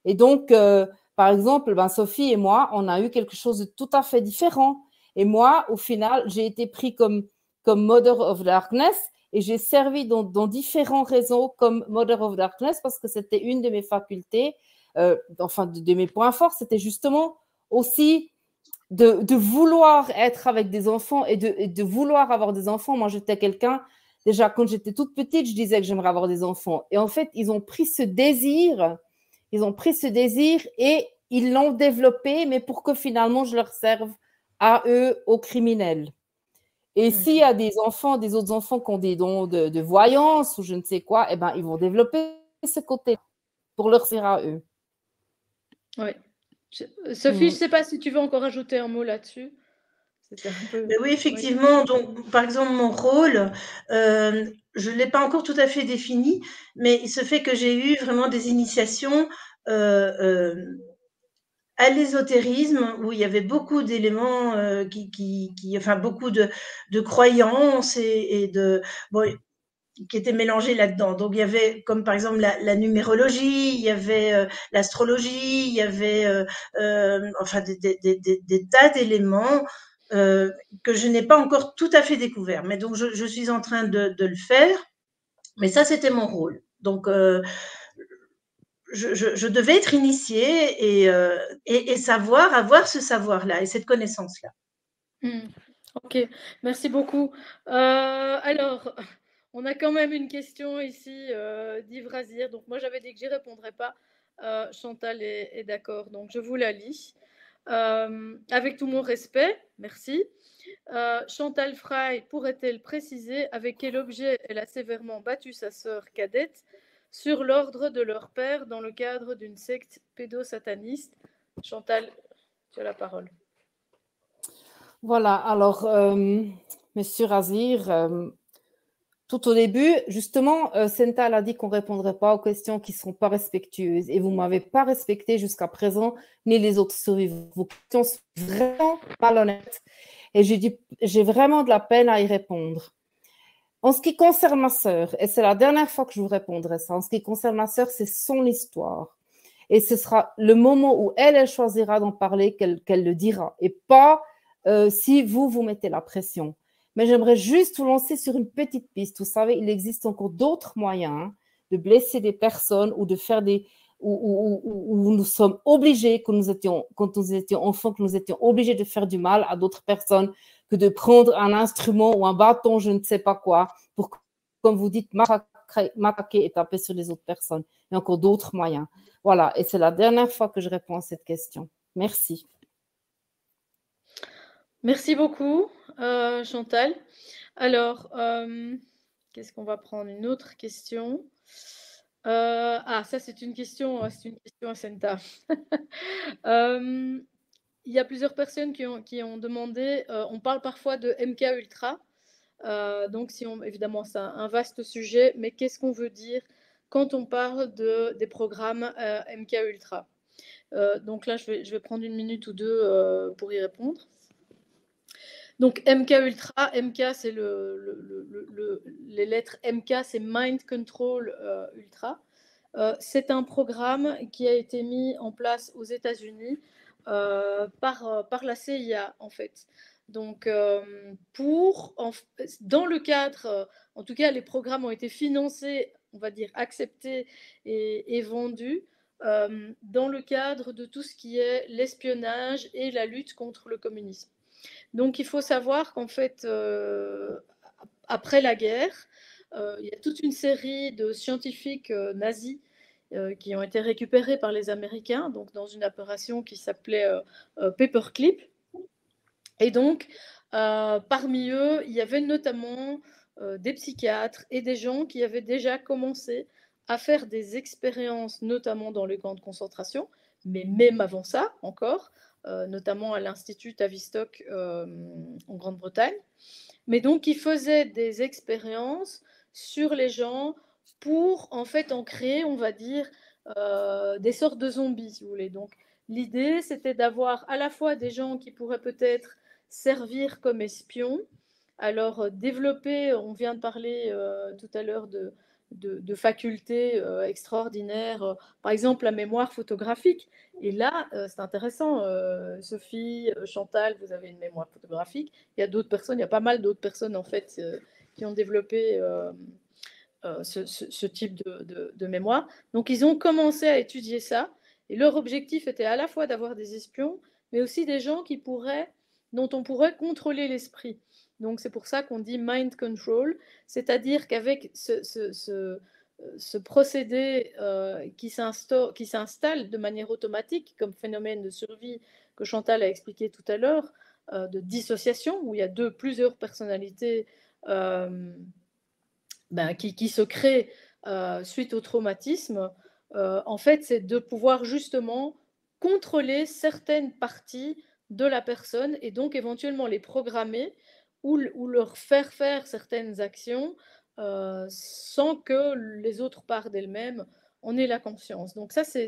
Et donc, par exemple, Sophie et moi, on a eu quelque chose de tout à fait différent. Et moi, au final, j'ai été pris comme Mother of Darkness et j'ai servi dans différents réseaux comme Mother of Darkness parce que c'était une de mes facultés, enfin, de mes points forts, c'était justement aussi de vouloir être avec des enfants et de vouloir avoir des enfants. Moi, j'étais quelqu'un, déjà, quand j'étais toute petite, je disais que j'aimerais avoir des enfants. Et en fait, ils ont pris ce désir et ils l'ont développé, mais pour que finalement, je leur serve à eux, aux criminels. Et s'il y a des autres enfants qui ont des dons de voyance ou je ne sais quoi, eh ben, ils vont développer ce côté pour leur servir à eux. Oui. Sophie, je ne sais pas si tu veux encore ajouter un mot là-dessus. Oui, effectivement. Donc, par exemple, mon rôle, je ne l'ai pas encore tout à fait défini, mais il se fait que j'ai eu vraiment des initiations à l'ésotérisme où il y avait beaucoup d'éléments enfin beaucoup de croyances et de bon, qui étaient mélangés là-dedans. Donc il y avait comme par exemple la numérologie, il y avait l'astrologie, il y avait enfin des tas d'éléments que je n'ai pas encore tout à fait découvert. Mais donc je suis en train de le faire. Mais ça c'était mon rôle. Donc je devais être initiée et savoir, avoir ce savoir-là et cette connaissance-là. Ok, merci beaucoup. Alors, on a quand même une question ici d'Yves Razir. Donc, moi, j'avais dit que j'y répondrais pas. Chantal est d'accord, donc je vous la lis. Avec tout mon respect, merci. Chantal Frey pourrait-elle préciser avec quel objet elle a sévèrement battu sa sœur cadette sur l'ordre de leur père dans le cadre d'une secte pédosataniste? Chantal, tu as la parole. Voilà, alors, Monsieur Razir, tout au début, justement, Sental a dit qu'on ne répondrait pas aux questions qui ne sont pas respectueuses. Et vous ne m'avez pas respecté jusqu'à présent, ni les autres survivants. Vos questions sont vraiment malhonnêtes. Et j'ai vraiment de la peine à y répondre. En ce qui concerne ma sœur, et c'est la dernière fois que je vous répondrai ça, en ce qui concerne ma sœur, c'est son histoire. Et ce sera le moment où elle choisira d'en parler qu'elle le dira. Et pas si vous mettez la pression. Mais j'aimerais juste vous lancer sur une petite piste. Vous savez, il existe encore d'autres moyens de blesser des personnes ou de faire des... où nous sommes obligés, quand nous étions enfants, que nous étions obligés de faire du mal à d'autres personnes, que de prendre un instrument ou un bâton, je ne sais pas quoi, pour, comme vous dites, matraquer et taper sur les autres personnes. Il y a encore d'autres moyens. Voilà, et c'est la dernière fois que je réponds à cette question. Merci. Merci beaucoup, Chantal. Alors, qu'est-ce qu'on va prendre? Une autre question. Ça, c'est une question à Senta. Il y a plusieurs personnes qui ont demandé, on parle parfois de MK Ultra. Donc, évidemment, c'est un vaste sujet, mais qu'est-ce qu'on veut dire quand on parle des programmes MK Ultra? Donc là, je vais prendre une minute ou deux pour y répondre. Donc MK Ultra, MK c'est les lettres MK, c'est Mind Control Ultra. C'est un programme qui a été mis en place aux États-Unis par la CIA en fait. Donc dans le cadre, en tout cas les programmes ont été financés, on va dire acceptés et vendus dans le cadre de tout ce qui est l'espionnage et la lutte contre le communisme. Donc il faut savoir qu'en fait, après la guerre, il y a toute une série de scientifiques nazis qui ont été récupérés par les Américains, donc dans une opération qui s'appelait Paperclip. Et donc, parmi eux, il y avait notamment des psychiatres et des gens qui avaient déjà commencé à faire des expériences, notamment dans les camps de concentration, mais même avant ça encore, notamment à l'Institut Tavistock en Grande-Bretagne. Mais donc, ils faisaient des expériences sur les gens pour, en fait, en créer, on va dire, des sortes de zombies, si vous voulez. Donc, l'idée, c'était d'avoir à la fois des gens qui pourraient peut-être servir comme espions. Alors, développer, on vient de parler tout à l'heure de facultés extraordinaires, par exemple la mémoire photographique. Et là, c'est intéressant, Sophie, Chantal, vous avez une mémoire photographique. Il y a d'autres personnes, il y a pas mal d'autres personnes en fait qui ont développé ce type de mémoire. Donc, ils ont commencé à étudier ça. Et leur objectif était à la fois d'avoir des espions, mais aussi des gens dont on pourrait contrôler l'esprit. Donc, c'est pour ça qu'on dit mind control, c'est-à-dire qu'avec ce procédé qui s'installe de manière automatique comme phénomène de survie que Chantal a expliqué tout à l'heure, de dissociation, où il y a plusieurs personnalités qui se créent suite au traumatisme, en fait, c'est de pouvoir justement contrôler certaines parties de la personne et donc éventuellement les programmer ou leur faire faire certaines actions sans que les autres parts d'elles-mêmes en aient la conscience. Donc ça, c'est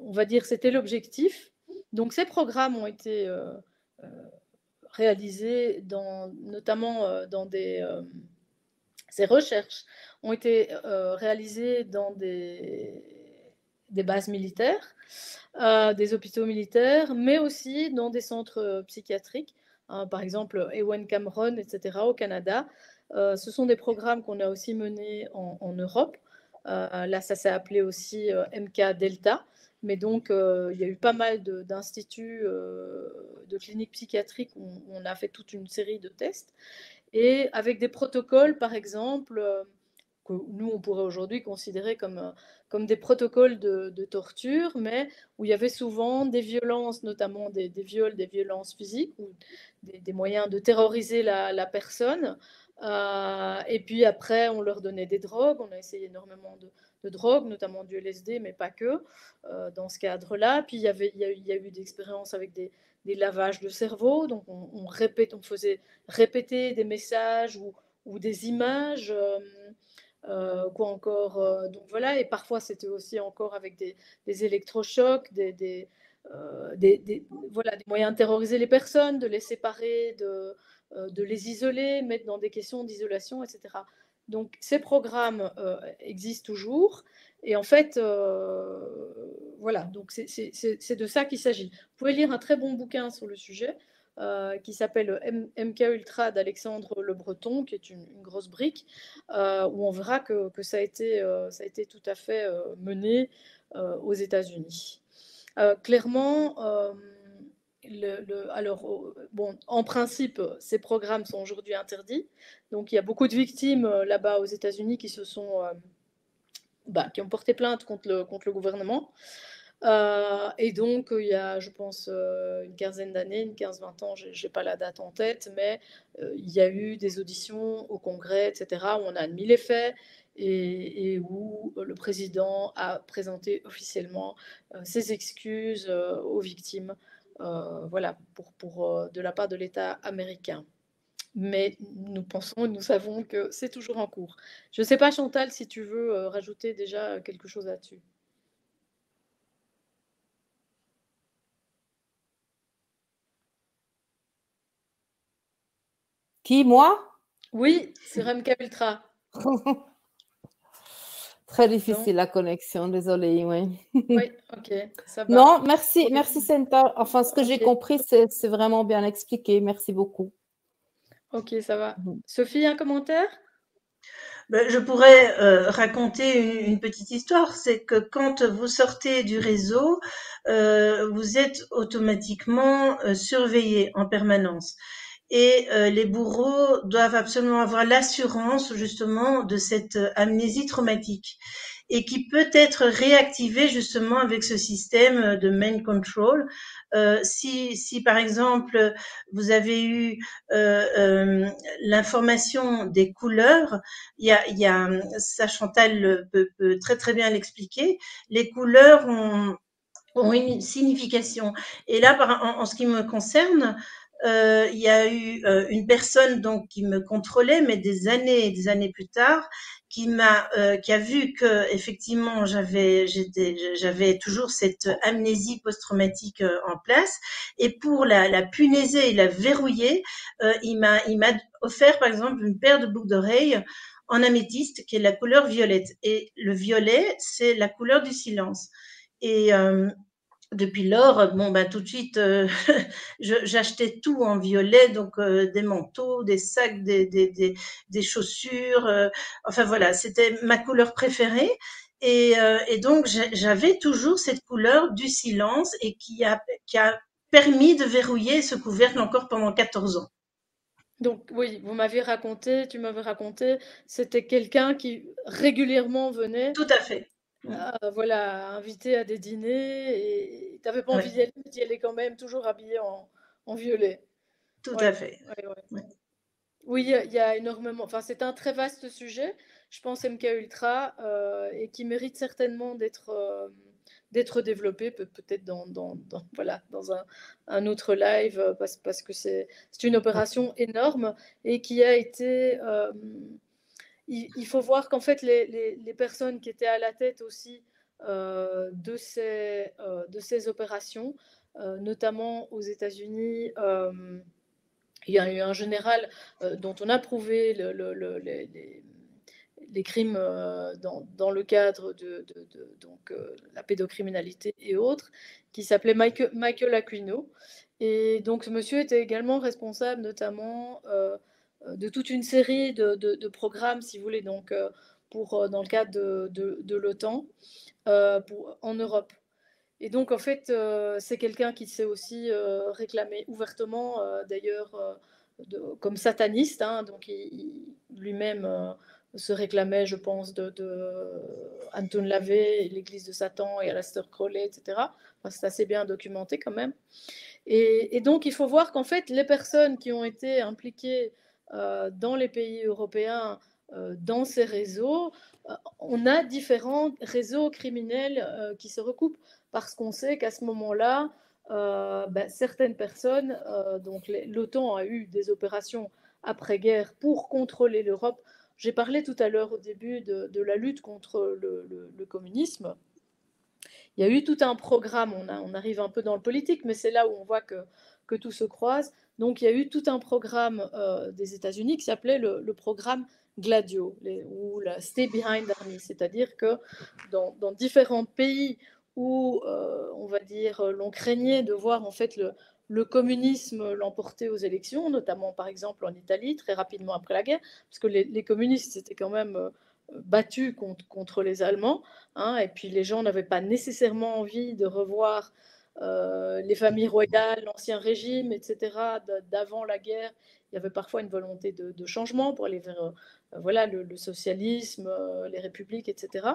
on va dire, c'était l'objectif. Donc ces programmes ont été réalisés notamment dans ces recherches ont été réalisées dans des bases militaires, des hôpitaux militaires, mais aussi dans des centres psychiatriques, par exemple Ewen Cameron, etc., au Canada. Ce sont des programmes qu'on a aussi menés en Europe. Là, ça s'est appelé aussi MK Delta. Mais donc, il y a eu pas mal d'instituts, de cliniques psychiatriques où on a fait toute une série de tests. Et avec des protocoles, par exemple, que nous, on pourrait aujourd'hui considérer comme des protocoles de torture, mais où il y avait souvent des violences, notamment des viols, des violences physiques, ou des moyens de terroriser la personne. Et puis après, on leur donnait des drogues. On a essayé énormément de drogues, notamment du LSD, mais pas que, dans ce cadre-là. Puis il y a eu des expériences avec des lavages de cerveau. Donc on faisait répéter des messages ou des images. Quoi encore, donc voilà, et parfois c'était aussi encore avec des électrochocs, voilà, des moyens de terroriser les personnes, de les séparer, de les isoler, mettre dans des questions d'isolation, etc. Donc ces programmes existent toujours, et en fait, voilà, donc c'est de ça qu'il s'agit. Vous pouvez lire un très bon bouquin sur le sujet, qui s'appelle MK Ultra d'Alexandre Le Breton, qui est une grosse brique, où on verra que ça a été tout à fait mené aux États-Unis. Clairement, alors, bon, en principe, ces programmes sont aujourd'hui interdits. Donc, il y a beaucoup de victimes là-bas aux États-Unis qui qui ont porté plainte contre le gouvernement. Et donc, il y a, je pense, une quinzaine d'années, une 15-20 ans, je n'ai pas la date en tête, mais il y a eu des auditions au Congrès, etc., où on a admis les faits et où le président a présenté officiellement ses excuses aux victimes, voilà, de la part de l'État américain. Mais nous pensons et nous savons que c'est toujours en cours. Je ne sais pas, Chantal, si tu veux rajouter déjà quelque chose là-dessus. Qui, moi? Oui, sur MK Ultra. Très difficile la connexion, désolée, oui. Oui, ok, ça va. Non, merci, Oui. merci Senta. Enfin, ce que j'ai compris, c'est vraiment bien expliqué. Merci beaucoup. Ok, ça va. Sophie, un commentaire? Je pourrais raconter une petite histoire. C'est que quand vous sortez du réseau, vous êtes automatiquement surveillé en permanence. Et les bourreaux doivent absolument avoir l'assurance justement de cette amnésie traumatique et qui peut être réactivée justement avec ce système de main control. Si par exemple vous avez eu l'information des couleurs, il y a ça Chantal peut très très bien l'expliquer. Les couleurs ont une signification. Et là, en ce qui me concerne, il y a eu une personne donc qui me contrôlait, mais des années et des années plus tard, qui a vu que effectivement j'avais toujours cette amnésie post-traumatique en place, et pour la punaiser et la verrouiller, il m'a offert par exemple une paire de boucles d'oreilles en améthyste qui est la couleur violette, et le violet c'est la couleur du silence. Et depuis lors, bon, ben, tout de suite, j'achetais tout en violet, donc des manteaux, des sacs, des chaussures. Enfin voilà, c'était ma couleur préférée. Et donc, j'avais toujours cette couleur du silence et qui a permis de verrouiller ce couvercle encore pendant 14 ans. Donc oui, tu m'avais raconté, c'était quelqu'un qui régulièrement venait, Tout à fait. voilà, invité à des dîners, et tu n'avais pas envie Ouais, d'y aller, mais tu y allais quand même, toujours habillé en violet. tout Oui, à fait. ouais, ouais. Ouais. Oui, il y a énormément. Enfin, c'est un très vaste sujet, je pense, MK Ultra, et qui mérite certainement d'être développé, peut-être voilà, dans un autre live, parce que c'est une opération énorme et qui a été. Il faut voir qu'en fait, les personnes qui étaient à la tête aussi de ces opérations, notamment aux États-Unis, il y a eu un général dont on a prouvé les crimes dans le cadre de donc, la pédocriminalité et autres, qui s'appelait Michael Aquino. Et donc ce monsieur était également responsable notamment de toute une série de programmes, si vous voulez, donc, dans le cadre de l'OTAN en Europe. Et donc, en fait, c'est quelqu'un qui s'est aussi réclamé ouvertement, d'ailleurs, comme sataniste. Hein, donc, lui-même se réclamait, je pense, de Anton LaVey, l'Église de Satan et Aleister Crowley, etc. Enfin, c'est assez bien documenté quand même. Et donc, il faut voir qu'en fait, les personnes qui ont été impliquées dans les pays européens, dans ces réseaux, on a différents réseaux criminels qui se recoupent parce qu'on sait qu'à ce moment-là, certaines personnes, donc l'OTAN a eu des opérations après-guerre pour contrôler l'Europe. J'ai parlé tout à l'heure au début de la lutte contre le communisme. Il y a eu tout un programme, on arrive un peu dans le politique, mais c'est là où on voit que tout se croise. Donc il y a eu tout un programme des États-Unis qui s'appelait le programme Gladio, ou la Stay Behind Army, c'est-à-dire que dans différents pays où, on va dire, l'on craignait de voir en fait le communisme l'emporter aux élections, notamment par exemple en Italie, très rapidement après la guerre, parce que les communistes étaient quand même battus contre les Allemands, hein, et puis les gens n'avaient pas nécessairement envie de revoir les familles royales, l'ancien régime, etc. d'avant la guerre. Il y avait parfois une volonté de changement pour aller vers voilà, le socialisme, les républiques, etc.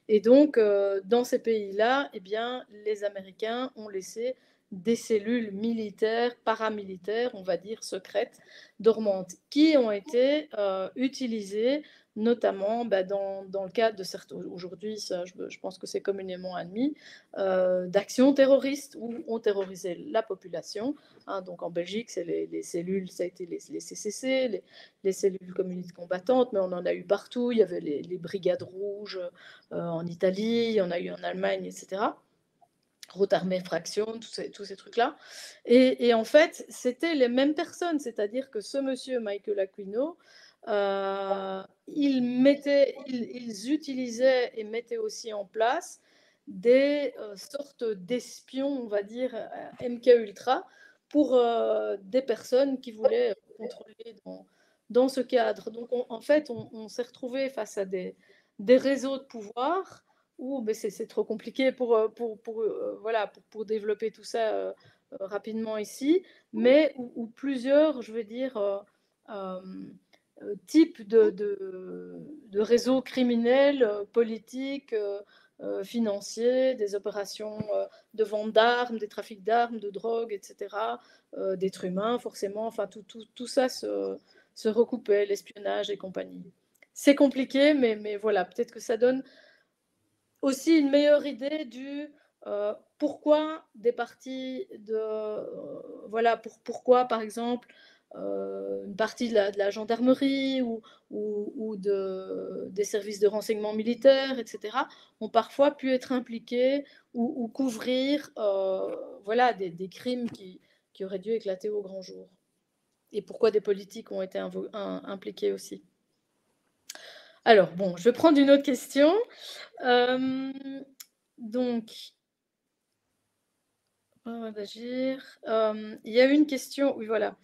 Et donc, dans ces pays-là, eh bien, les Américains ont laissé des cellules militaires, paramilitaires, on va dire secrètes, dormantes, qui ont été utilisées notamment dans le cadre de certains, aujourd'hui, je pense que c'est communément admis, d'actions terroristes où on terrorisait la population. Hein, donc en Belgique, c'est les cellules, ça a été les CCC, les cellules communistes combattantes, mais on en a eu partout. Il y avait les brigades rouges en Italie, il y en a eu en Allemagne, etc. Route armée fraction, tous ces trucs-là. Et en fait, c'était les mêmes personnes, c'est-à-dire que ce monsieur Michael Aquino, ils utilisaient et mettaient aussi en place des sortes d'espions, on va dire, MK Ultra, pour des personnes qui voulaient contrôler dans ce cadre. Donc, en fait, on s'est retrouvé face à des réseaux de pouvoir où c'est trop compliqué voilà, pour développer tout ça rapidement ici, mais où plusieurs, je veux dire, types de réseaux criminels, politiques, financiers, des opérations de vente d'armes, des trafics d'armes, de drogue, etc., d'êtres humains, forcément, enfin, tout ça se recoupait, l'espionnage et compagnie. C'est compliqué, mais voilà, peut-être que ça donne aussi une meilleure idée du pourquoi des parties voilà, pourquoi, par exemple, une partie de la gendarmerie ou des services de renseignement militaire, etc., ont parfois pu être impliqués ou couvrir voilà, des crimes qui auraient dû éclater au grand jour. Et pourquoi des politiques ont été impliqués aussi. Alors, bon, je vais prendre une autre question. Donc, d'agir. Il y a une question, oui, voilà.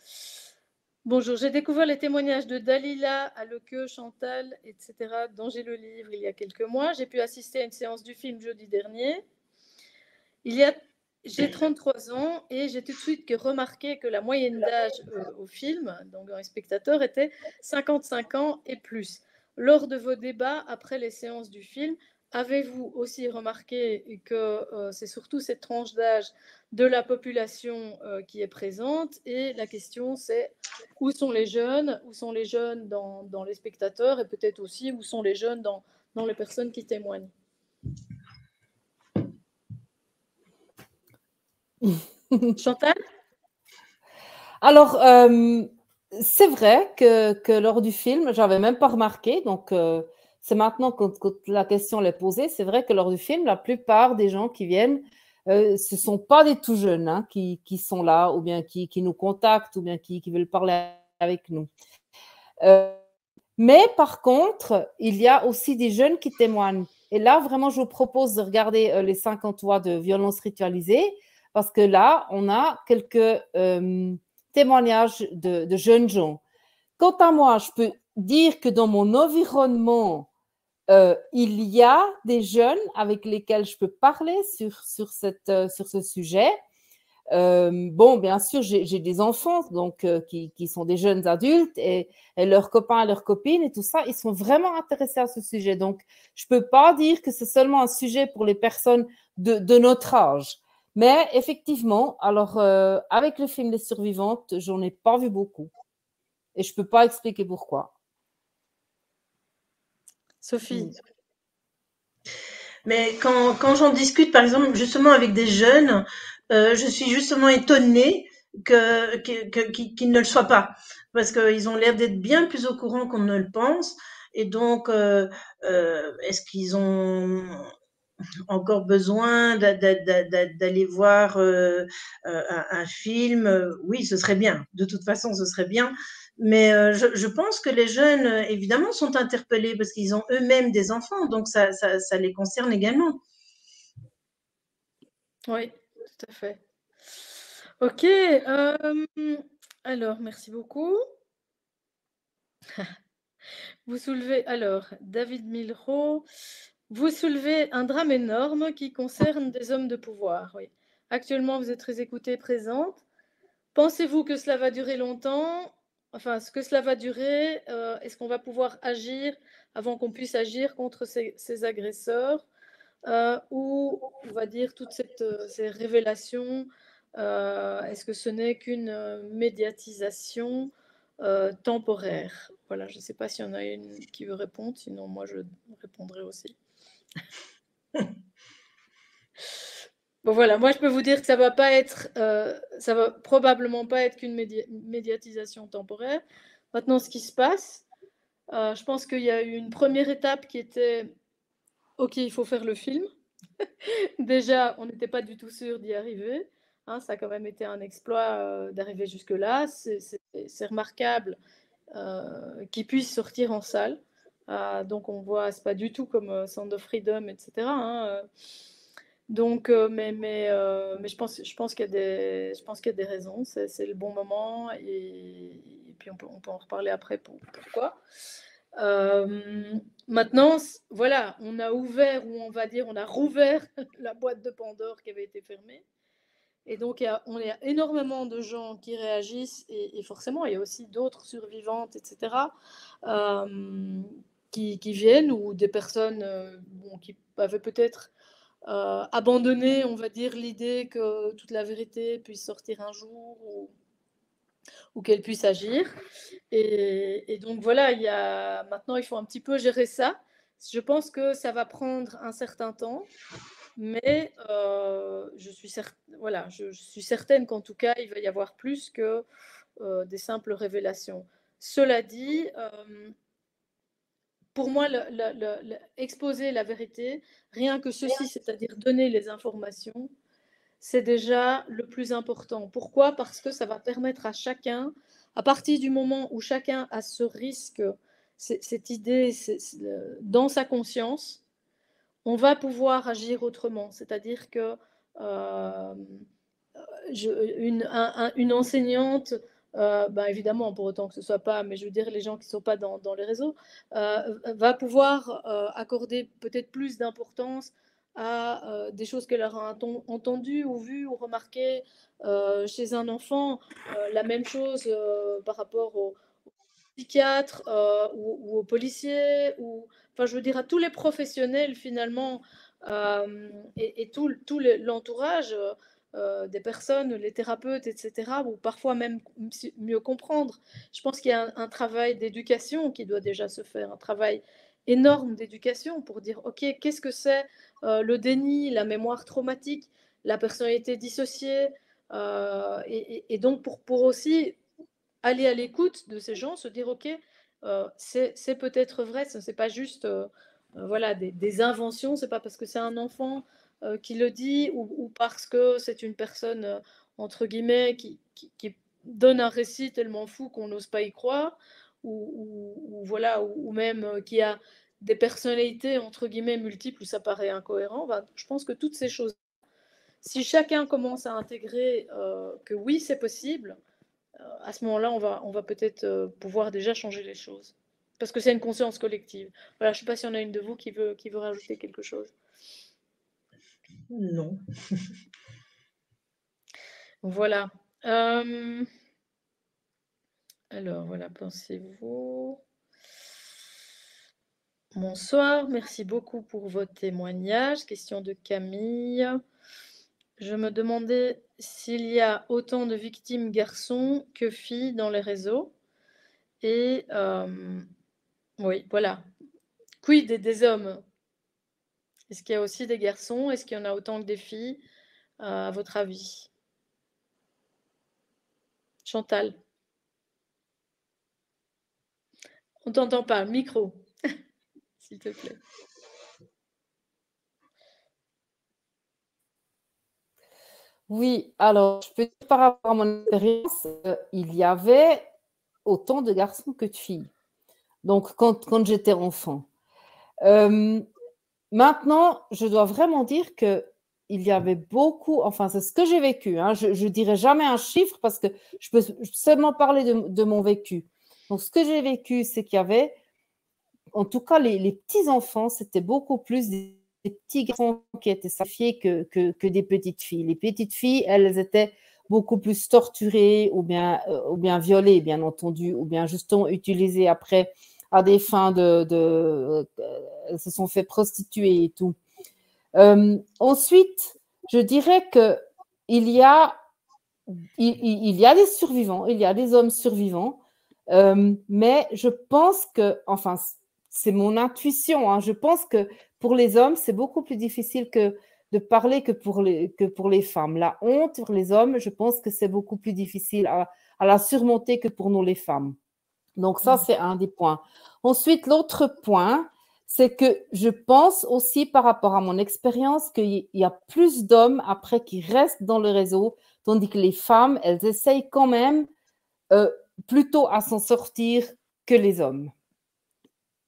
Bonjour, j'ai découvert les témoignages de Dalila, Aleke, Chantal, etc., dont j'ai le livre il y a quelques mois. J'ai pu assister à une séance du film jeudi dernier. J'ai 33 ans et j'ai tout de suite remarqué que la moyenne d'âge au film, donc dans les spectateurs, était 55 ans et plus. Lors de vos débats après les séances du film, avez-vous aussi remarqué que c'est surtout cette tranche d'âge de la population qui est présente? Et la question, c'est où sont les jeunes? Où sont les jeunes dans les spectateurs? Et peut-être aussi où sont les jeunes dans les personnes qui témoignent? Chantal? Alors, c'est vrai que lors du film, je n'avais même pas remarqué, donc c'est maintenant que la question est posée, c'est vrai que lors du film, la plupart des gens qui viennent, ce ne sont pas des tout jeunes hein, qui sont là, ou bien qui nous contactent, ou bien qui veulent parler avec nous. Mais par contre, il y a aussi des jeunes qui témoignent. Et là, vraiment, je vous propose de regarder les 50 lois de violence ritualisée, parce que là, on a quelques témoignages de jeunes gens. Quant à moi, je peux dire que dans mon environnement, il y a des jeunes avec lesquels je peux parler sur ce sujet. Bon, bien sûr, j'ai des enfants donc, qui sont des jeunes adultes et leurs copains, leurs copines et tout ça, ils sont vraiment intéressés à ce sujet. Donc, je ne peux pas dire que c'est seulement un sujet pour les personnes de notre âge. Mais effectivement, alors, avec le film Les Survivantes, j'en ai pas vu beaucoup. Et je ne peux pas expliquer pourquoi. Sophie. Mais quand j'en discute, par exemple, justement avec des jeunes, je suis justement étonnée qu'ils ne le soient pas. Parce qu'ils ont l'air d'être bien plus au courant qu'on ne le pense. Et donc, est-ce qu'ils ont encore besoin d'aller voir un film? Oui, ce serait bien. De toute façon, ce serait bien. Mais je pense que les jeunes, évidemment, sont interpellés parce qu'ils ont eux-mêmes des enfants, donc ça les concerne également. Oui, tout à fait. Ok, alors merci beaucoup. Vous soulevez, alors, David Milro, vous soulevez un drame énorme qui concerne des hommes de pouvoir. Oui. Actuellement, vous êtes très écoutée, présente. Pensez-vous que cela va durer longtemps? Enfin, ce que cela va durer, est-ce qu'on va pouvoir agir avant qu'on puisse agir contre ces agresseurs? Ou, on va dire, toutes ces révélations, est-ce que ce n'est qu'une médiatisation temporaire? Voilà, je ne sais pas s'il y en a une qui veut répondre, sinon moi je répondrai aussi. Bon voilà, moi je peux vous dire que ça va probablement pas être qu'une médiatisation temporaire. Maintenant, ce qui se passe, je pense qu'il y a eu une première étape qui était, ok, il faut faire le film. Déjà, on n'était pas du tout sûr d'y arriver. Hein, ça a quand même été un exploit d'arriver jusque-là. C'est remarquable qu'ils puissent sortir en salle. Donc on voit, c'est pas du tout comme Sound of Freedom, etc. Hein, donc, mais je pense qu'il y a des raisons. C'est le bon moment et puis on peut en reparler après pourquoi. Maintenant, voilà, on a ouvert, ou on va dire, on a rouvert la boîte de Pandore qui avait été fermée. Et donc, il y a énormément de gens qui réagissent, et forcément, il y a aussi d'autres survivantes, etc., qui viennent, ou des personnes qui avaient peut-être abandonné, on va dire, l'idée que toute la vérité puisse sortir un jour, ou qu'elle puisse agir. Et donc voilà, maintenant il faut un petit peu gérer ça. Je pense que ça va prendre un certain temps, mais je suis certaine qu'en tout cas, il va y avoir plus que des simples révélations. Cela dit, pour moi, exposer la vérité, rien que ceci, c'est-à-dire donner les informations, c'est déjà le plus important. Pourquoi? Parce que ça va permettre à chacun, à partir du moment où chacun a ce risque, cette idée dans sa conscience, on va pouvoir agir autrement. C'est-à-dire que une enseignante, évidemment, pour autant que ce ne soit pas, mais je veux dire les gens qui ne sont pas dans les réseaux, va pouvoir accorder peut-être plus d'importance à des choses qu'elle aura entendues ou vues ou remarquées chez un enfant. La même chose par rapport aux psychiatres ou aux policiers, enfin, je veux dire à tous les professionnels finalement, et tout l'entourage des personnes, les thérapeutes, etc., ou parfois même mieux comprendre. Je pense qu'il y a un travail d'éducation qui doit déjà se faire, un travail énorme d'éducation pour dire, OK, qu'est-ce que c'est le déni, la mémoire traumatique, la personnalité dissociée, et donc pour aussi aller à l'écoute de ces gens, se dire, OK, c'est peut-être vrai, ce n'est pas juste voilà, des inventions, c'est pas parce que c'est un enfant qui le dit, ou parce que c'est une personne, entre guillemets, qui donne un récit tellement fou qu'on n'ose pas y croire, voilà, ou même qui a des personnalités, entre guillemets, multiples, où ça paraît incohérent. Je pense que toutes ces choses, si chacun commence à intégrer que oui, c'est possible, à ce moment-là, on va peut-être pouvoir déjà changer les choses. parce que c'est une conscience collective. Voilà, je ne sais pas si on a une de vous qui veut rajouter quelque chose. Non. Voilà. Alors, voilà, pensez-vous. Bonsoir, merci beaucoup pour votre témoignage. Question de Camille. Je me demandais s'il y a autant de victimes garçons que filles dans les réseaux. Et oui, voilà. Quid des hommes? Est-ce qu'il y a aussi des garçons? Est-ce qu'il y en a autant que des filles, à votre avis? Chantal? On t'entend pas, micro, s'il te plaît. Oui, alors, je peux dire par rapport à mon expérience, il y avait autant de garçons que de filles. Donc, quand j'étais enfant. Maintenant, je dois vraiment dire qu'il y avait beaucoup, enfin, c'est ce que j'ai vécu. Hein, je ne dirai jamais un chiffre parce que je peux seulement parler de mon vécu. Donc, ce que j'ai vécu, c'est qu'il y avait, en tout cas, les petits-enfants, c'était beaucoup plus des petits garçons qui étaient sacrifiés que des petites filles. Les petites filles, elles étaient beaucoup plus torturées ou bien violées, bien entendu, ou bien justement utilisées après à des fins elles se sont fait prostituer et tout. Ensuite, je dirais qu'il y a des survivants, il y a des hommes survivants, mais je pense que, enfin, c'est mon intuition, hein, je pense que pour les hommes, c'est beaucoup plus difficile de parler que pour les femmes. La honte pour les hommes, je pense que c'est beaucoup plus difficile à la surmonter que pour nous les femmes. Donc ça, c'est un des points. Ensuite, l'autre point, c'est que je pense aussi par rapport à mon expérience qu'il y a plus d'hommes après qui restent dans le réseau, tandis que les femmes, elles essayent quand même plutôt à s'en sortir que les hommes.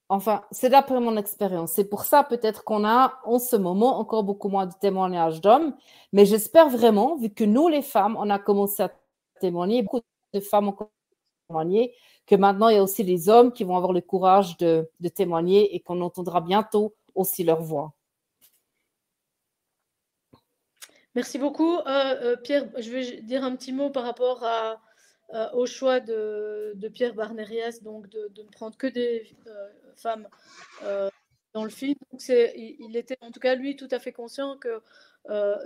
Enfin, c'est d'après mon expérience. C'est pour ça peut-être qu'on a en ce moment encore beaucoup moins de témoignages d'hommes, mais j'espère vraiment, vu que nous, les femmes, on a commencé à témoigner, beaucoup de femmes ont témoigné, que maintenant, il y a aussi les hommes qui vont avoir le courage de témoigner et qu'on entendra bientôt aussi leur voix. Merci beaucoup. Pierre, je vais dire un petit mot par rapport au choix de Pierre Barnérias, donc de ne prendre que des femmes dans le film. Donc il était en tout cas, lui, tout à fait conscient que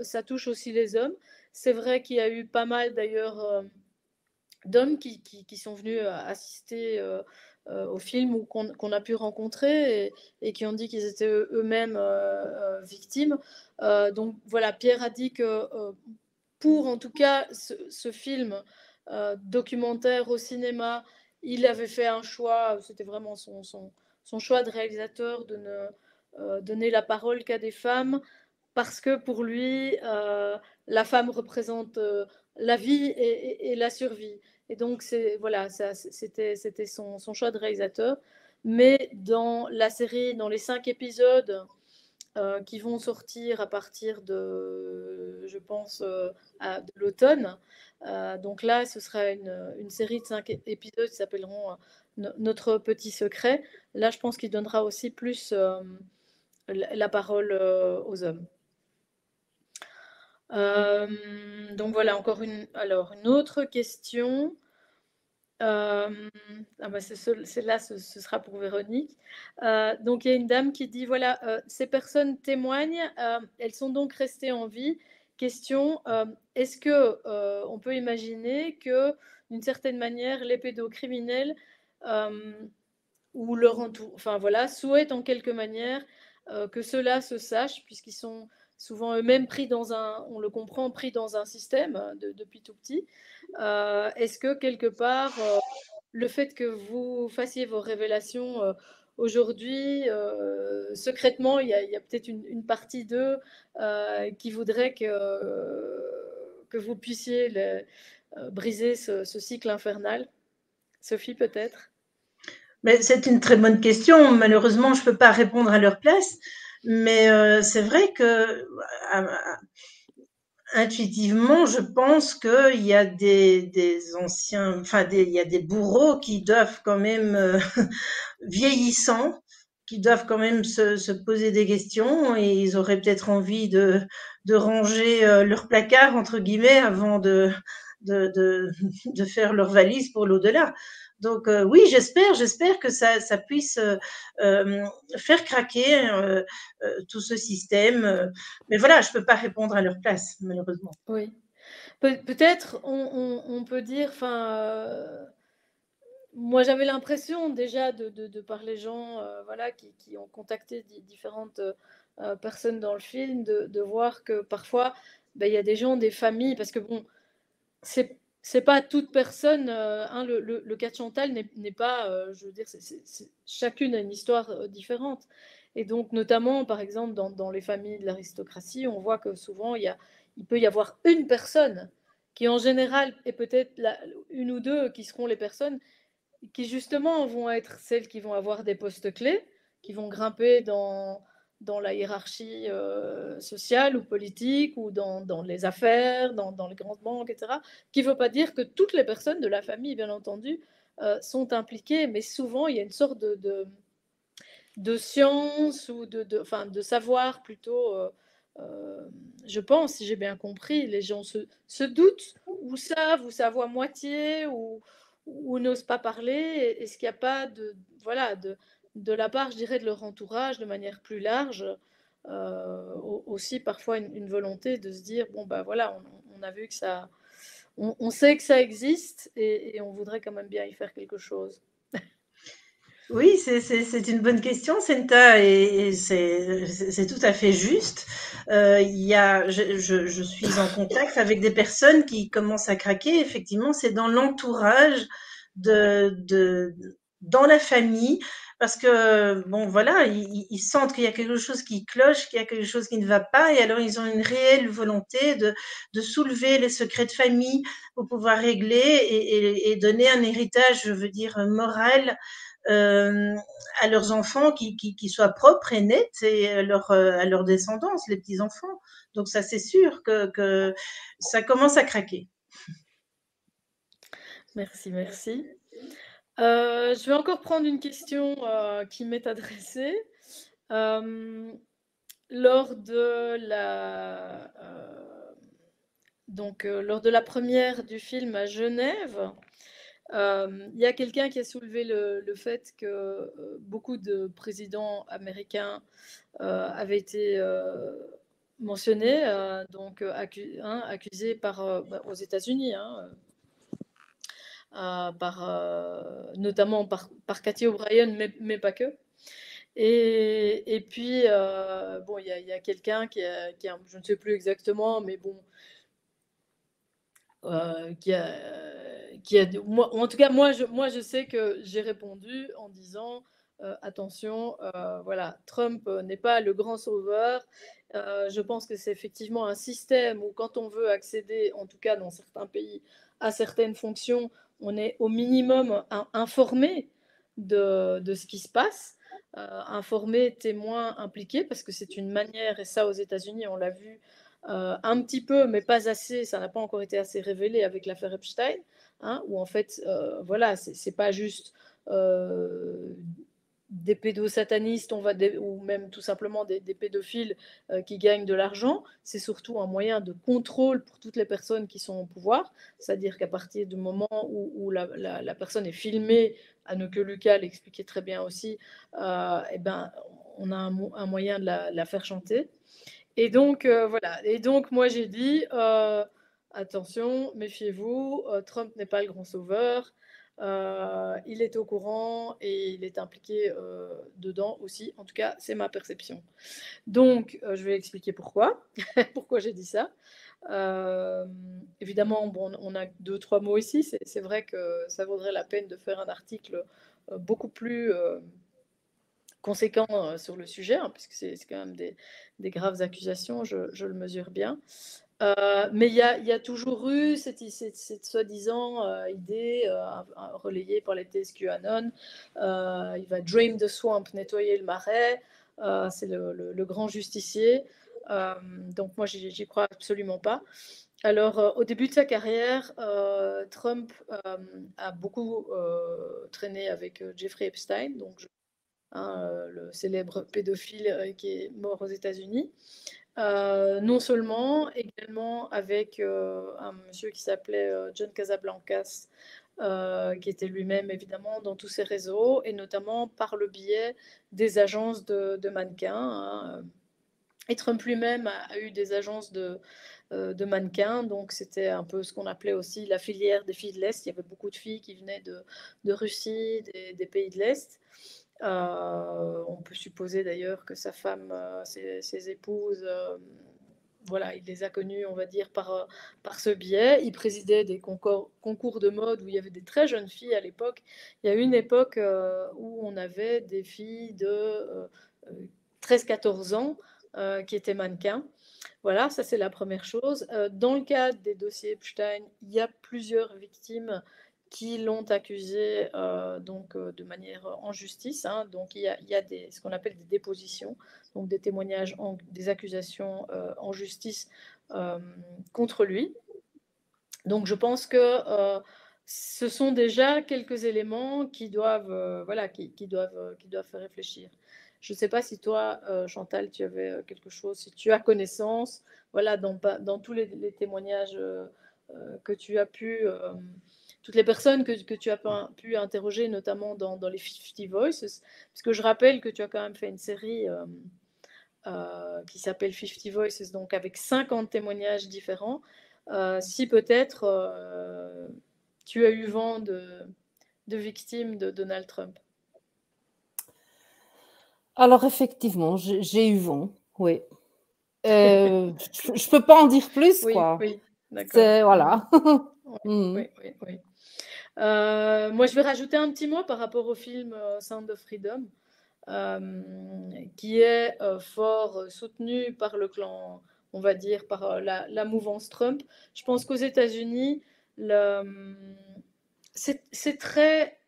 ça touche aussi les hommes. C'est vrai qu'il y a eu pas mal d'ailleurs d'hommes qui sont venus assister au film ou qu'on a pu rencontrer et qui ont dit qu'ils étaient eux-mêmes victimes. Donc voilà, Pierre a dit que pour en tout cas ce film documentaire au cinéma, il avait fait un choix, c'était vraiment son choix de réalisateur de ne donner la parole qu'à des femmes parce que pour lui, la femme représente la vie et la survie. Et donc, voilà, c'était son choix de réalisateur. Mais dans la série, dans les 5 épisodes qui vont sortir à partir de, je pense, de l'automne, donc là, ce sera une série de 5 épisodes qui s'appelleront Notre petit secret. Là, je pense qu'il donnera aussi plus la parole aux hommes. Donc voilà, encore une autre question. Celle-là, ce sera pour Véronique. Donc il y a une dame qui dit, voilà, ces personnes témoignent, elles sont donc restées en vie. Question, est-ce qu'on peut imaginer que, d'une certaine manière, les pédocriminels ou leur enfin voilà, souhaitent en quelque manière que cela se sache, puisqu'ils sont souvent eux-mêmes pris on le comprend, pris dans un système depuis tout petit. Est-ce que quelque part, le fait que vous fassiez vos révélations aujourd'hui, secrètement, il y a peut-être une partie d'eux qui voudrait que vous puissiez briser ce cycle infernal? Sophie, peut-être? Mais c'est une très bonne question. Malheureusement, je peux pas répondre à leur place. Mais c'est vrai que intuitivement, je pense qu'il y a des anciens, enfin, il y a des bourreaux qui doivent quand même, vieillissants, qui doivent quand même se poser des questions et ils auraient peut-être envie de ranger leur placard, entre guillemets, avant de faire leur valise pour l'au-delà. Donc oui, j'espère que ça puisse faire craquer tout ce système. Mais voilà, je ne peux pas répondre à leur place, malheureusement. Oui. Peut-être on peut dire, enfin, moi j'avais l'impression déjà par les gens voilà, qui ont contacté différentes personnes dans le film, de voir que parfois ben, il y a des gens, des familles, parce que bon, c'est pas toute personne, hein, le cas de Chantal n'est pas, je veux dire, chacune a une histoire différente. Et donc, notamment, par exemple, dans les familles de l'aristocratie, on voit que souvent, il peut y avoir une personne qui, en général, est peut-être une ou deux qui seront les personnes qui, justement, vont être celles qui vont avoir des postes clés, qui vont grimper dans la hiérarchie sociale ou politique ou dans les affaires, dans les grandes banques, etc. Qui ne veut pas dire que toutes les personnes de la famille, bien entendu, sont impliquées, mais souvent il y a une sorte de science ou enfin, de savoir plutôt, je pense, si j'ai bien compris, les gens se doutent ou savent ou savent à moitié ou n'osent pas parler. Est-ce qu'il n'y a pas voilà, de la part, je dirais, de leur entourage de manière plus large, aussi parfois une volonté de se dire, bon, ben voilà, on a vu que ça, on sait que ça existe et on voudrait quand même bien y faire quelque chose. Oui, c'est une bonne question, Senta, et c'est tout à fait juste. Je suis en contact avec des personnes qui commencent à craquer. Effectivement, c'est dans l'entourage, dans la famille, parce que bon, voilà, ils sentent qu'il y a quelque chose qui cloche, qu'il y a quelque chose qui ne va pas, et alors ils ont une réelle volonté de soulever les secrets de famille pour pouvoir régler et donner un héritage, je veux dire, moral euh, à leurs enfants qui soient propres et nets et à leur descendance, les petits-enfants. Donc ça, c'est sûr que ça commence à craquer. Merci, merci. Je vais encore prendre une question qui m'est adressée. Lors de lors de la première du film à Genève, il y a quelqu'un qui a soulevé le fait que beaucoup de présidents américains avaient été mentionnés, donc accusés aux États-Unis, hein, notamment par Cathy O'Brien, mais pas que. Et puis, bon, il y a quelqu'un je ne sais plus exactement, mais bon, moi, en tout cas, moi, je sais que j'ai répondu en disant attention, voilà, Trump n'est pas le grand sauveur. Je pense que c'est effectivement un système où, quand on veut accéder, en tout cas dans certains pays, à certaines fonctions, on est au minimum informé de ce qui se passe, informé, témoin, impliqué, parce que c'est une manière, et ça aux États-Unis, on l'a vu un petit peu, mais pas assez, ça n'a pas encore été assez révélé avec l'affaire Epstein, hein, où en fait, voilà, c'est pas juste des pédosatanistes, ou même tout simplement des pédophiles qui gagnent de l'argent, c'est surtout un moyen de contrôle pour toutes les personnes qui sont au pouvoir, c'est-à-dire qu'à partir du moment où la personne est filmée, à ne que Lucas l'expliquait très bien aussi, eh ben, on a un moyen de la faire chanter. Et donc, voilà. Et donc, moi, j'ai dit, attention, méfiez-vous, Trump n'est pas le grand sauveur. Il est au courant et il est impliqué dedans aussi. En tout cas, c'est ma perception. Donc, je vais expliquer pourquoi. Pourquoi j'ai dit ça. Évidemment, bon, on a 2-3 mots ici. C'est vrai que ça vaudrait la peine de faire un article beaucoup plus conséquent sur le sujet, hein, puisque c'est quand même des graves accusations, je le mesure bien. Mais il y a toujours eu cette soi-disant idée relayée par les thèses QAnon. Il va drain the swamp, nettoyer le marais. C'est le grand justicier. Donc moi, j'y crois absolument pas. Alors, au début de sa carrière, Trump a beaucoup traîné avec Jeffrey Epstein, donc le célèbre pédophile qui est mort aux États-Unis. Non seulement, également avec un monsieur qui s'appelait John Casablancas, qui était lui-même évidemment dans tous ces réseaux, et notamment par le biais des agences de mannequins. Hein. Et Trump lui-même a eu des agences de mannequins, donc c'était un peu ce qu'on appelait aussi la filière des filles de l'Est. Il y avait beaucoup de filles qui venaient de Russie, des pays de l'Est. On peut supposer d'ailleurs que sa femme, ses épouses, voilà, il les a connues, on va dire, par ce biais. Il présidait des concours de mode où il y avait des très jeunes filles à l'époque. Il y a eu une époque où on avait des filles de 13-14 ans qui étaient mannequins. Voilà, ça c'est la première chose. Dans le cadre des dossiers Epstein, il y a plusieurs victimes qui l'ont accusé de manière en justice. Hein. Donc il y a ce qu'on appelle des dépositions, donc des témoignages, des accusations en justice contre lui. Donc je pense que ce sont déjà quelques éléments qui doivent, qui doivent faire réfléchir. Je ne sais pas si toi, Chantal, tu avais quelque chose, si tu as connaissance, voilà, dans tous les témoignages que tu as pu, toutes les personnes que tu as pu interroger, notamment dans les 50 Voices, parce que je rappelle que tu as quand même fait une série qui s'appelle 50 Voices, donc avec 50 témoignages différents. Si peut-être tu as eu vent de victimes de Donald Trump. Alors, effectivement, j'ai eu vent, oui. Je ne peux pas en dire plus, quoi. Oui, d'accord. Voilà. Oui. Moi, je vais rajouter un petit mot par rapport au film Sound of Freedom, qui est fort soutenu par le clan, on va dire, par la mouvance Trump. Je pense qu'aux États-Unis, c'est très...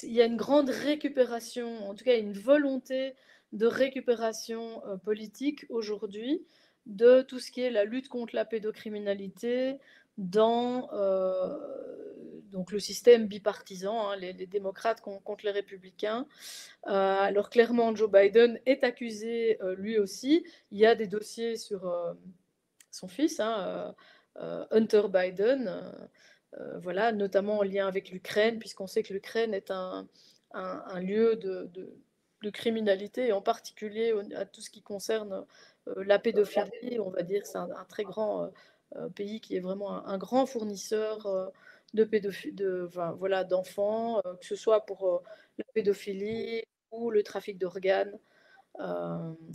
il y a une grande récupération, en tout cas une volonté de récupération politique aujourd'hui de tout ce qui est la lutte contre la pédocriminalité dans donc le système bipartisan, hein, les démocrates contre les républicains. Alors clairement, Joe Biden est accusé lui aussi. Il y a des dossiers sur son fils, hein, Hunter Biden, voilà, notamment en lien avec l'Ukraine, puisqu'on sait que l'Ukraine est un lieu de criminalité, et en particulier à tout ce qui concerne la pédophilie. On va dire c'est un très grand pays qui est vraiment un grand fournisseur d'enfants, que ce soit pour la pédophilie ou le trafic d'organes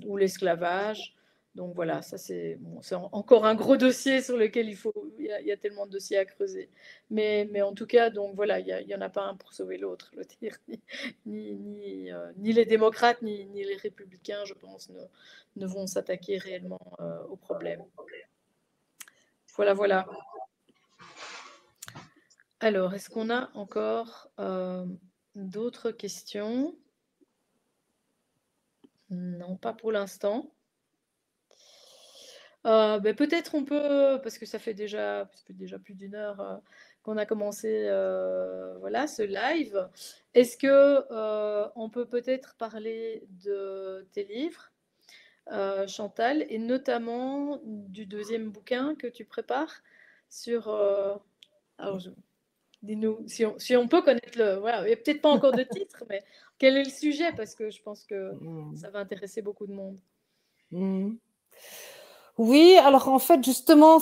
ou l'esclavage. Donc voilà, ça c'est encore un gros dossier sur lequel il y a tellement de dossiers à creuser. Mais en tout cas, donc voilà, il y en a pas un pour sauver l'autre. Ni les démocrates ni les républicains, je pense, ne vont s'attaquer réellement au problème. Voilà. Alors, est-ce qu'on a encore d'autres questions? Non, pas pour l'instant. Peut-être on peut, parce que ça fait déjà plus d'une heure qu'on a commencé ce live. Est-ce que on peut peut-être parler de tes livres, Chantal, et notamment du deuxième bouquin que tu prépares sur... dis-nous, si on peut connaître le... Voilà, il n'y a peut-être pas encore de titre, mais quel est le sujet? Parce que je pense que ça va intéresser beaucoup de monde. Oui, alors en fait, justement,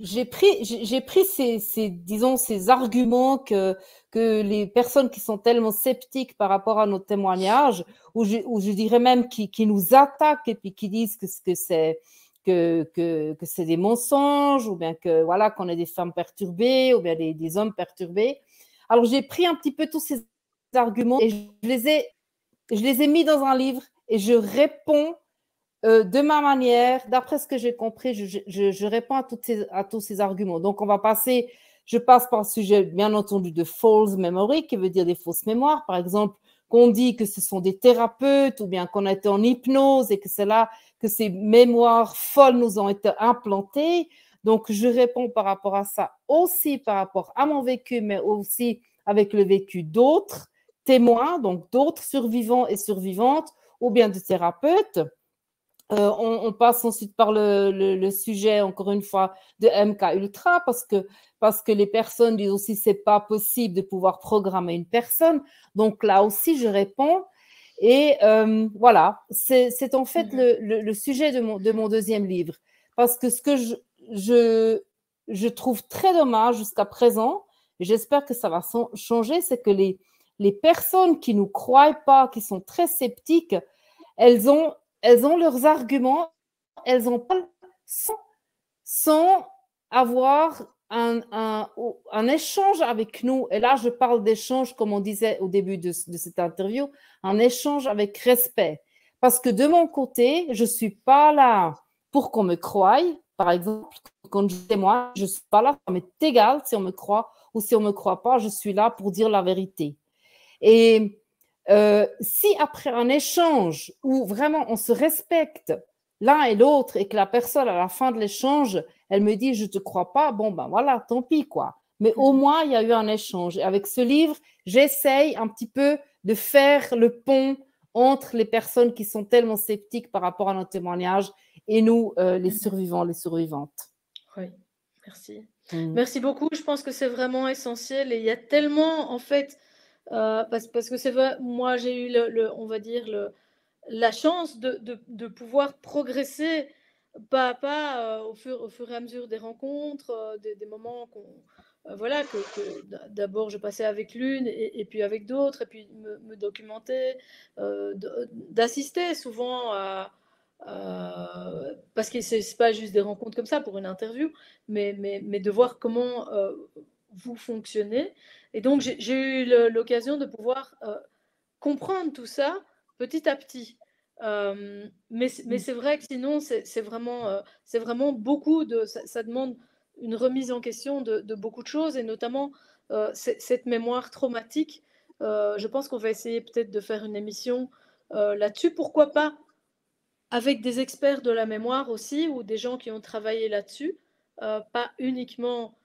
j'ai pris ces arguments que les personnes qui sont tellement sceptiques par rapport à nos témoignages, ou je dirais même qui nous attaquent et puis qui disent que c'est des mensonges, ou bien que voilà, qu'on est des femmes perturbées, ou bien des hommes perturbés. Alors j'ai pris un petit peu tous ces arguments et je les ai mis dans un livre et je réponds de ma manière, d'après ce que j'ai compris, je réponds à tous ces arguments. Donc, je passe par le sujet, bien entendu, de false memory, qui veut dire des fausses mémoires. Par exemple, qu'on dit que ce sont des thérapeutes ou bien qu'on a été en hypnose et que c'est là que ces mémoires folles nous ont été implantées. Donc, je réponds par rapport à ça aussi, par rapport à mon vécu, mais aussi avec le vécu d'autres témoins, donc d'autres survivants et survivantes, ou bien de thérapeutes. On passe ensuite par le sujet, encore une fois, de MK Ultra, parce que les personnes disent aussi que ce n'est pas possible de pouvoir programmer une personne. Donc là aussi, je réponds. Et voilà, c'est en fait le sujet de mon deuxième livre. Parce que ce que je trouve très dommage jusqu'à présent, et j'espère que ça va changer, c'est que les personnes qui ne nous croient pas, qui sont très sceptiques, elles ont leurs arguments, elles en parlent sans avoir un échange avec nous. Et là, je parle d'échange, comme on disait au début de cette interview, un échange avec respect. Parce que de mon côté, je ne suis pas là pour qu'on me croie. Par exemple, quand je témoigne, je ne suis pas là, ça m'est égal si on me croit ou si on ne me croit pas, je suis là pour dire la vérité. Et si après un échange où vraiment on se respecte l'un et l'autre et que la personne à la fin de l'échange, elle me dit je ne te crois pas, bon ben voilà, tant pis quoi. Mais au moins il y a eu un échange. Et avec ce livre, j'essaye un petit peu de faire le pont entre les personnes qui sont tellement sceptiques par rapport à nos témoignages et nous, les survivants, les survivantes. Oui, merci. Merci beaucoup. Je pense que c'est vraiment essentiel et il y a tellement en fait parce que c'est vrai, moi j'ai eu on va dire la chance de pouvoir progresser pas à pas au fur et à mesure des rencontres, des moments voilà, que d'abord je passais avec l'une et puis avec d'autres, et puis me documenter, d'assister souvent parce que c'est pas juste des rencontres comme ça pour une interview, mais de voir comment vous fonctionnez. Et donc, j'ai eu l'occasion de pouvoir comprendre tout ça petit à petit. Mais c'est vrai que sinon, c'est vraiment beaucoup ça demande une remise en question de beaucoup de choses, et notamment cette mémoire traumatique. Je pense qu'on va essayer peut-être de faire une émission là-dessus. Pourquoi pas avec des experts de la mémoire aussi, ou des gens qui ont travaillé là-dessus, pas uniquement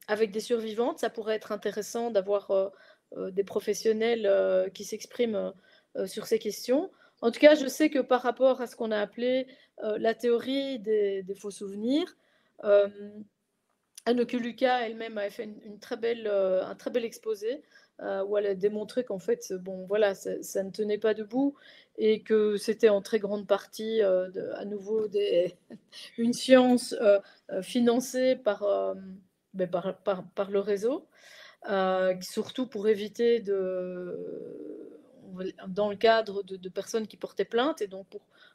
avec des survivantes. Ça pourrait être intéressant d'avoir des professionnels qui s'expriment sur ces questions. En tout cas, je sais que par rapport à ce qu'on a appelé la théorie des faux souvenirs, Anne Okuluka elle-même a fait un très bel exposé où elle a démontré qu'en fait, bon, voilà, ça ne tenait pas debout et que c'était en très grande partie, à nouveau, une science financée par le réseau, surtout pour éviter dans le cadre de personnes qui portaient plainte, et donc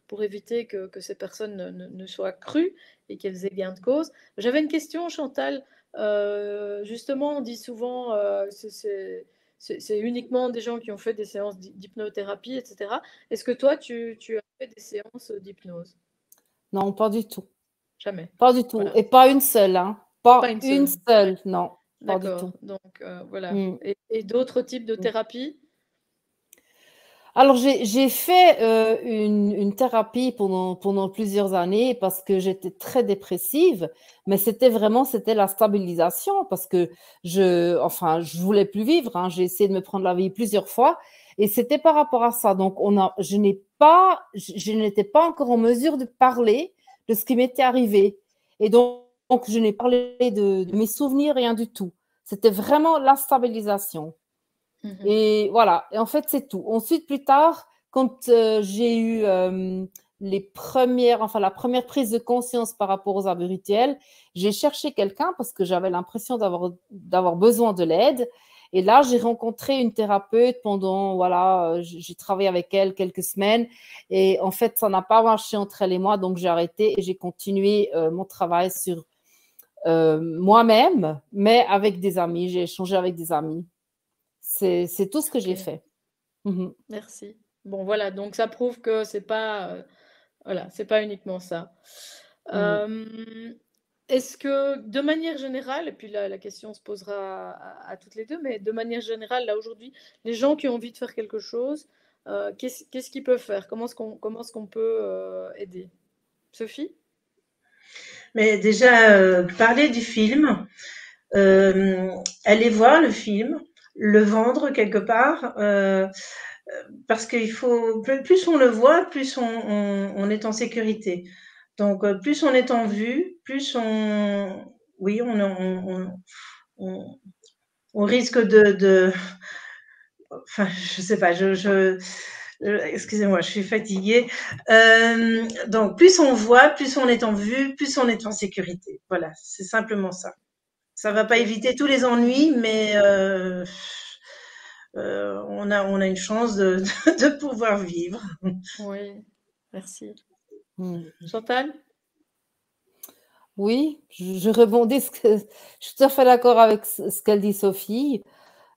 pour éviter que ces personnes ne soient crues et qu'elles aient gain de cause. J'avais une question, Chantal. Justement, on dit souvent c'est uniquement des gens qui ont fait des séances d'hypnothérapie, etc. Est-ce que toi, tu as fait des séances d'hypnose? Non, pas du tout. Jamais. Pas du tout. Voilà. Et pas une seule. Hein. Pas une seule, non. Pas du tout. Donc, voilà. Et d'autres types de thérapies? Alors, j'ai fait une thérapie pendant plusieurs années parce que j'étais très dépressive, mais c'était la stabilisation parce que je voulais plus vivre. Hein. J'ai essayé de me prendre la vie plusieurs fois et c'était par rapport à ça. Donc, je n'étais pas encore en mesure de parler de ce qui m'était arrivé. Et donc, je n'ai parlé de mes souvenirs, rien du tout. C'était vraiment la stabilisation. Et voilà, et en fait, c'est tout. Ensuite, plus tard, quand j'ai eu la première prise de conscience par rapport aux abus rituels, j'ai cherché quelqu'un parce que j'avais l'impression d'avoir besoin de l'aide. Et là, j'ai rencontré une thérapeute j'ai travaillé avec elle quelques semaines. Et en fait, ça n'a pas marché entre elle et moi, donc j'ai arrêté et j'ai continué mon travail sur moi-même, mais avec des amis. J'ai échangé avec des amis. C'est tout ce que j'ai fait. Merci. Bon, voilà, donc ça prouve que c'est pas uniquement ça. est-ce que, de manière générale, et puis là, la question se posera à toutes les deux, mais de manière générale, là, aujourd'hui, les gens qui ont envie de faire quelque chose, qu'est-ce qu'ils peuvent faire? Comment est-ce qu'on peut aider? Sophie? Mais déjà, parler du film, aller voir le film, le vendre quelque part, parce qu'il faut, plus on le voit, plus on est en sécurité. Donc, plus on est en vue, plus oui, on, on risque enfin, je sais pas, excusez-moi, je suis fatiguée. Donc, plus on voit, plus on est en vue, plus on est en sécurité. Voilà, c'est simplement ça. Ça va pas éviter tous les ennuis, mais on a une chance de pouvoir vivre. Oui, merci. Mm. Chantal? Oui, je rebondis. Je suis tout à fait d'accord avec ce qu'elle dit, Sophie.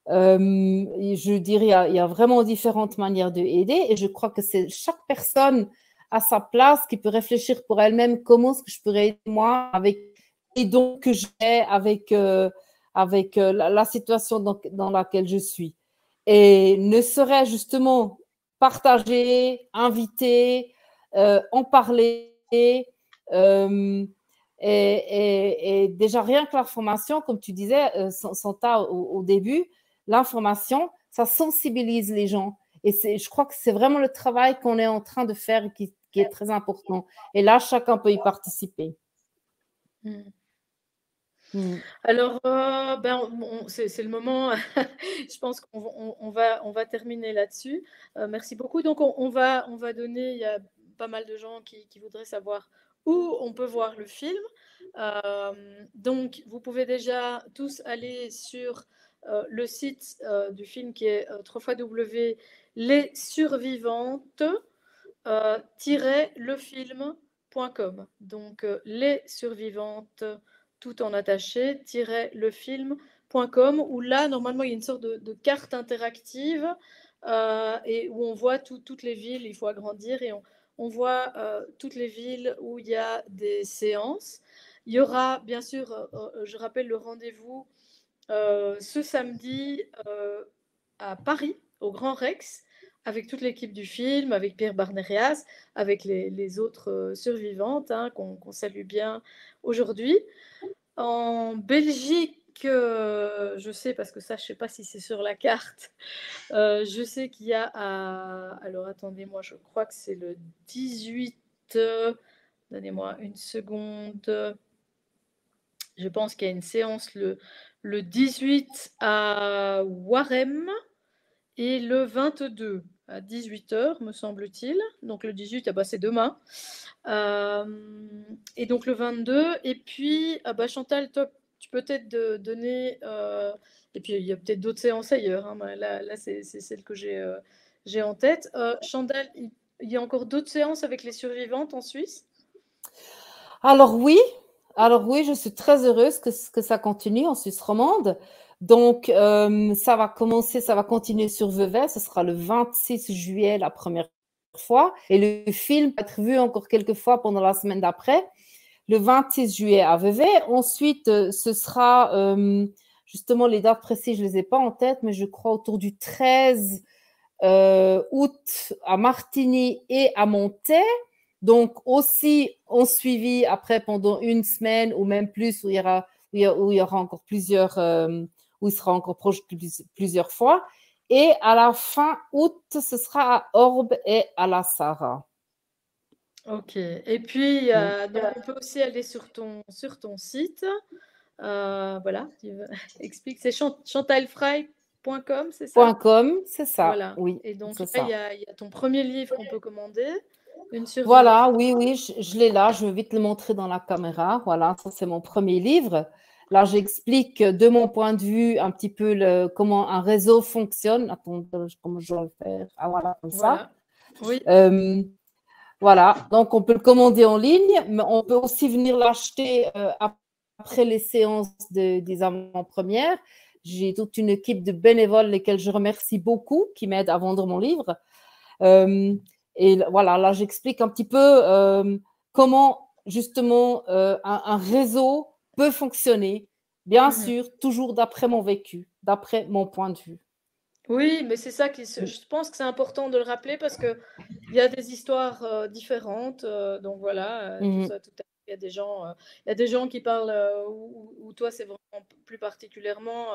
Je dirais il y a vraiment différentes manières de aider et je crois que c'est chaque personne à sa place qui peut réfléchir pour elle-même comment est-ce que je pourrais aider moi avec les dons que j'ai, avec la situation dans laquelle je suis. Et ne serait justement partager, inviter, en parler. Euh, et déjà, rien que l'information, comme tu disais, Santa, au début, l'information, ça sensibilise les gens. Et je crois que c'est vraiment le travail qu'on est en train de faire qui est très important. Et là, chacun peut y participer. Mm. Mm. Alors, c'est le moment, je pense qu'on va terminer là-dessus. Merci beaucoup. Donc, on va donner, il y a pas mal de gens qui voudraient savoir où on peut voir le film. Donc, vous pouvez déjà tous aller sur le site du film qui est www.lessurvivantes-lefilm.com. Donc, les survivantes tout en attaché, lefilm.com, où là, normalement, il y a une sorte de carte interactive et où on voit toutes les villes, il faut agrandir, et on voit toutes les villes où il y a des séances. Il y aura, bien sûr, je rappelle le rendez-vous ce samedi à Paris, au Grand Rex, avec toute l'équipe du film, avec Pierre Barnérias, avec les autres survivantes qu'on salue bien aujourd'hui. En Belgique, je sais, parce que ça, je ne sais pas si c'est sur la carte, je sais qu'il y a alors, attendez-moi, je crois que c'est le 18... donnez-moi une seconde. Je pense qu'il y a une séance le 18 à Warem et le 22 à 18h, me semble-t-il. Donc le 18, c'est demain. Et donc le 22. Et puis, Chantal, toi, tu peux peut-être donner... et puis, il y a peut-être d'autres séances ailleurs. Hein. Là c'est celle que j'ai en tête. Chantal, il y a encore d'autres séances avec les survivantes en Suisse? Alors oui, je suis très heureuse que ça continue en Suisse romande. Donc, ça va continuer sur Vevey. Ce sera le 26 juillet la première fois. Et le film va être vu encore quelques fois pendant la semaine d'après. Le 26 juillet à Vevey. Ensuite, ce sera justement les dates précises, je ne les ai pas en tête, mais je crois autour du 13 août à Martigny et à Montaix. Donc aussi, on suivi après pendant une semaine ou même plus où il y aura encore plusieurs, où il sera encore proche plusieurs fois. Et à la fin août, ce sera à Orbe et à la Sarah. Ok. Et puis, donc on peut aussi aller sur ton site. Voilà, explique, c'est chantalfry.com, c'est ça? .com, c'est ça. Voilà. Oui. Et donc là, il y a ton premier livre qu'on peut commander, Une survivante. Voilà, oui, je l'ai là. Je vais vite le montrer dans la caméra. Voilà, ça c'est mon premier livre. Là, j'explique de mon point de vue un petit peu comment un réseau fonctionne. Attends, comment je vais le faire? Ah, voilà, comme ça. Oui. Voilà, donc on peut le commander en ligne, mais on peut aussi venir l'acheter après les séances des avant-premières. J'ai toute une équipe de bénévoles, lesquels je remercie beaucoup, qui m'aident à vendre mon livre. Et voilà, là, j'explique un petit peu comment justement, un réseau peut fonctionner, bien sûr, toujours d'après mon vécu, d'après mon point de vue. Oui, mais c'est ça je pense que c'est important de le rappeler parce qu'il y a des histoires différentes. Donc voilà, tout ça, tout à fait. Il y a des gens qui parlent, ou toi, c'est vraiment plus particulièrement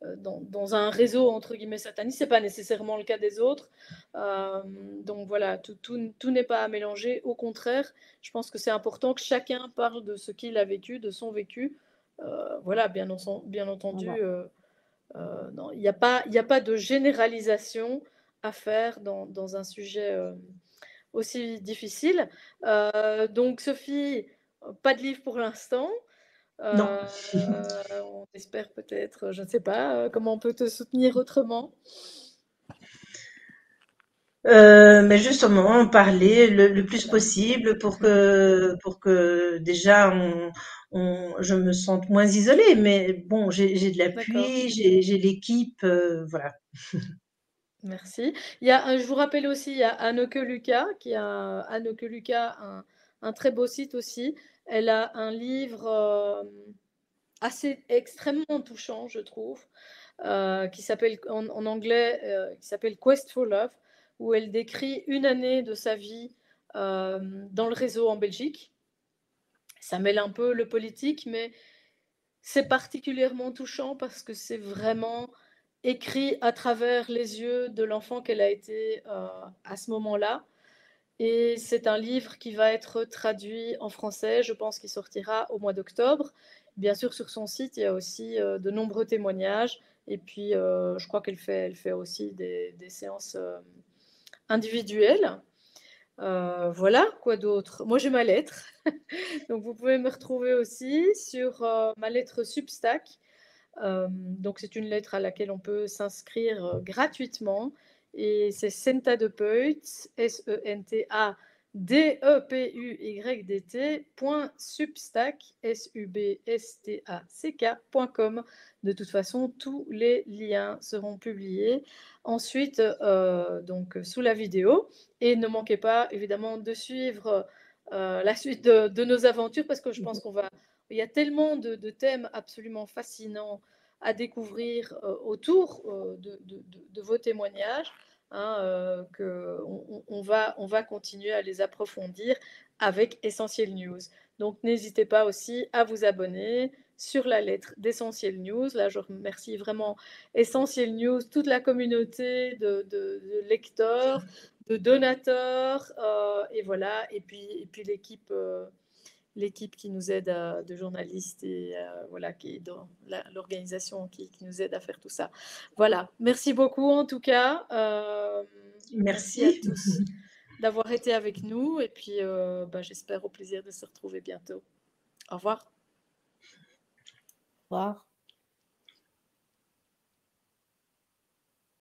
dans un réseau, entre guillemets, sataniste. Ce n'est pas nécessairement le cas des autres. Donc voilà, tout n'est pas à mélanger. Au contraire, je pense que c'est important que chacun parle de ce qu'il a vécu, de son vécu. Voilà, bien entendu. Voilà. Non, il n'y a pas de généralisation à faire dans un sujet aussi difficile. Donc, Sophie, pas de livre pour l'instant. Non. On espère peut-être, je ne sais pas, comment on peut te soutenir autrement. Mais justement, en parler le plus possible pour que déjà je me sente moins isolée. Mais bon, j'ai de D'accord, l'appui, j'ai l'équipe, voilà. merci. Je vous rappelle aussi, il y a Anneke Lucas, Anneke Lucas, un très beau site aussi. Elle a un livre assez extrêmement touchant, je trouve, qui s'appelle en anglais, qui s'appelle Quest for Love, où elle décrit une année de sa vie dans le réseau en Belgique. Ça mêle un peu le politique, mais c'est particulièrement touchant parce que c'est vraiment écrit à travers les yeux de l'enfant qu'elle a été à ce moment-là. Et c'est un livre qui va être traduit en français, je pense qu'il sortira au mois d'octobre. Bien sûr, sur son site, il y a aussi de nombreux témoignages. Et puis, je crois elle fait aussi des séances individuelles. Voilà, quoi d'autre? Moi, j'ai ma lettre. Donc, vous pouvez me retrouver aussi sur ma lettre Substack. Donc, c'est une lettre à laquelle on peut s'inscrire gratuitement. Et c'est Senta de Peut, SENTADEPUYDT.substack, SUBSTACK.com. De toute façon, tous les liens seront publiés ensuite donc, sous la vidéo. Et ne manquez pas, évidemment, de suivre la suite de nos aventures parce que je pense il y a tellement de thèmes absolument fascinants à découvrir autour de vos témoignages, hein, qu'on va continuer à les approfondir avec Essentiel News. Donc n'hésitez pas aussi à vous abonner sur la lettre d'Essentiel News. Là, je remercie vraiment Essentiel News, toute la communauté de lecteurs, de donateurs, et voilà, et puis l'équipe qui nous aide, de journalistes et voilà, qui est dans l'organisation qui nous aide à faire tout ça. Voilà, merci beaucoup en tout cas. Merci à tous d'avoir été avec nous et puis j'espère au plaisir de se retrouver bientôt. Au revoir. Au revoir.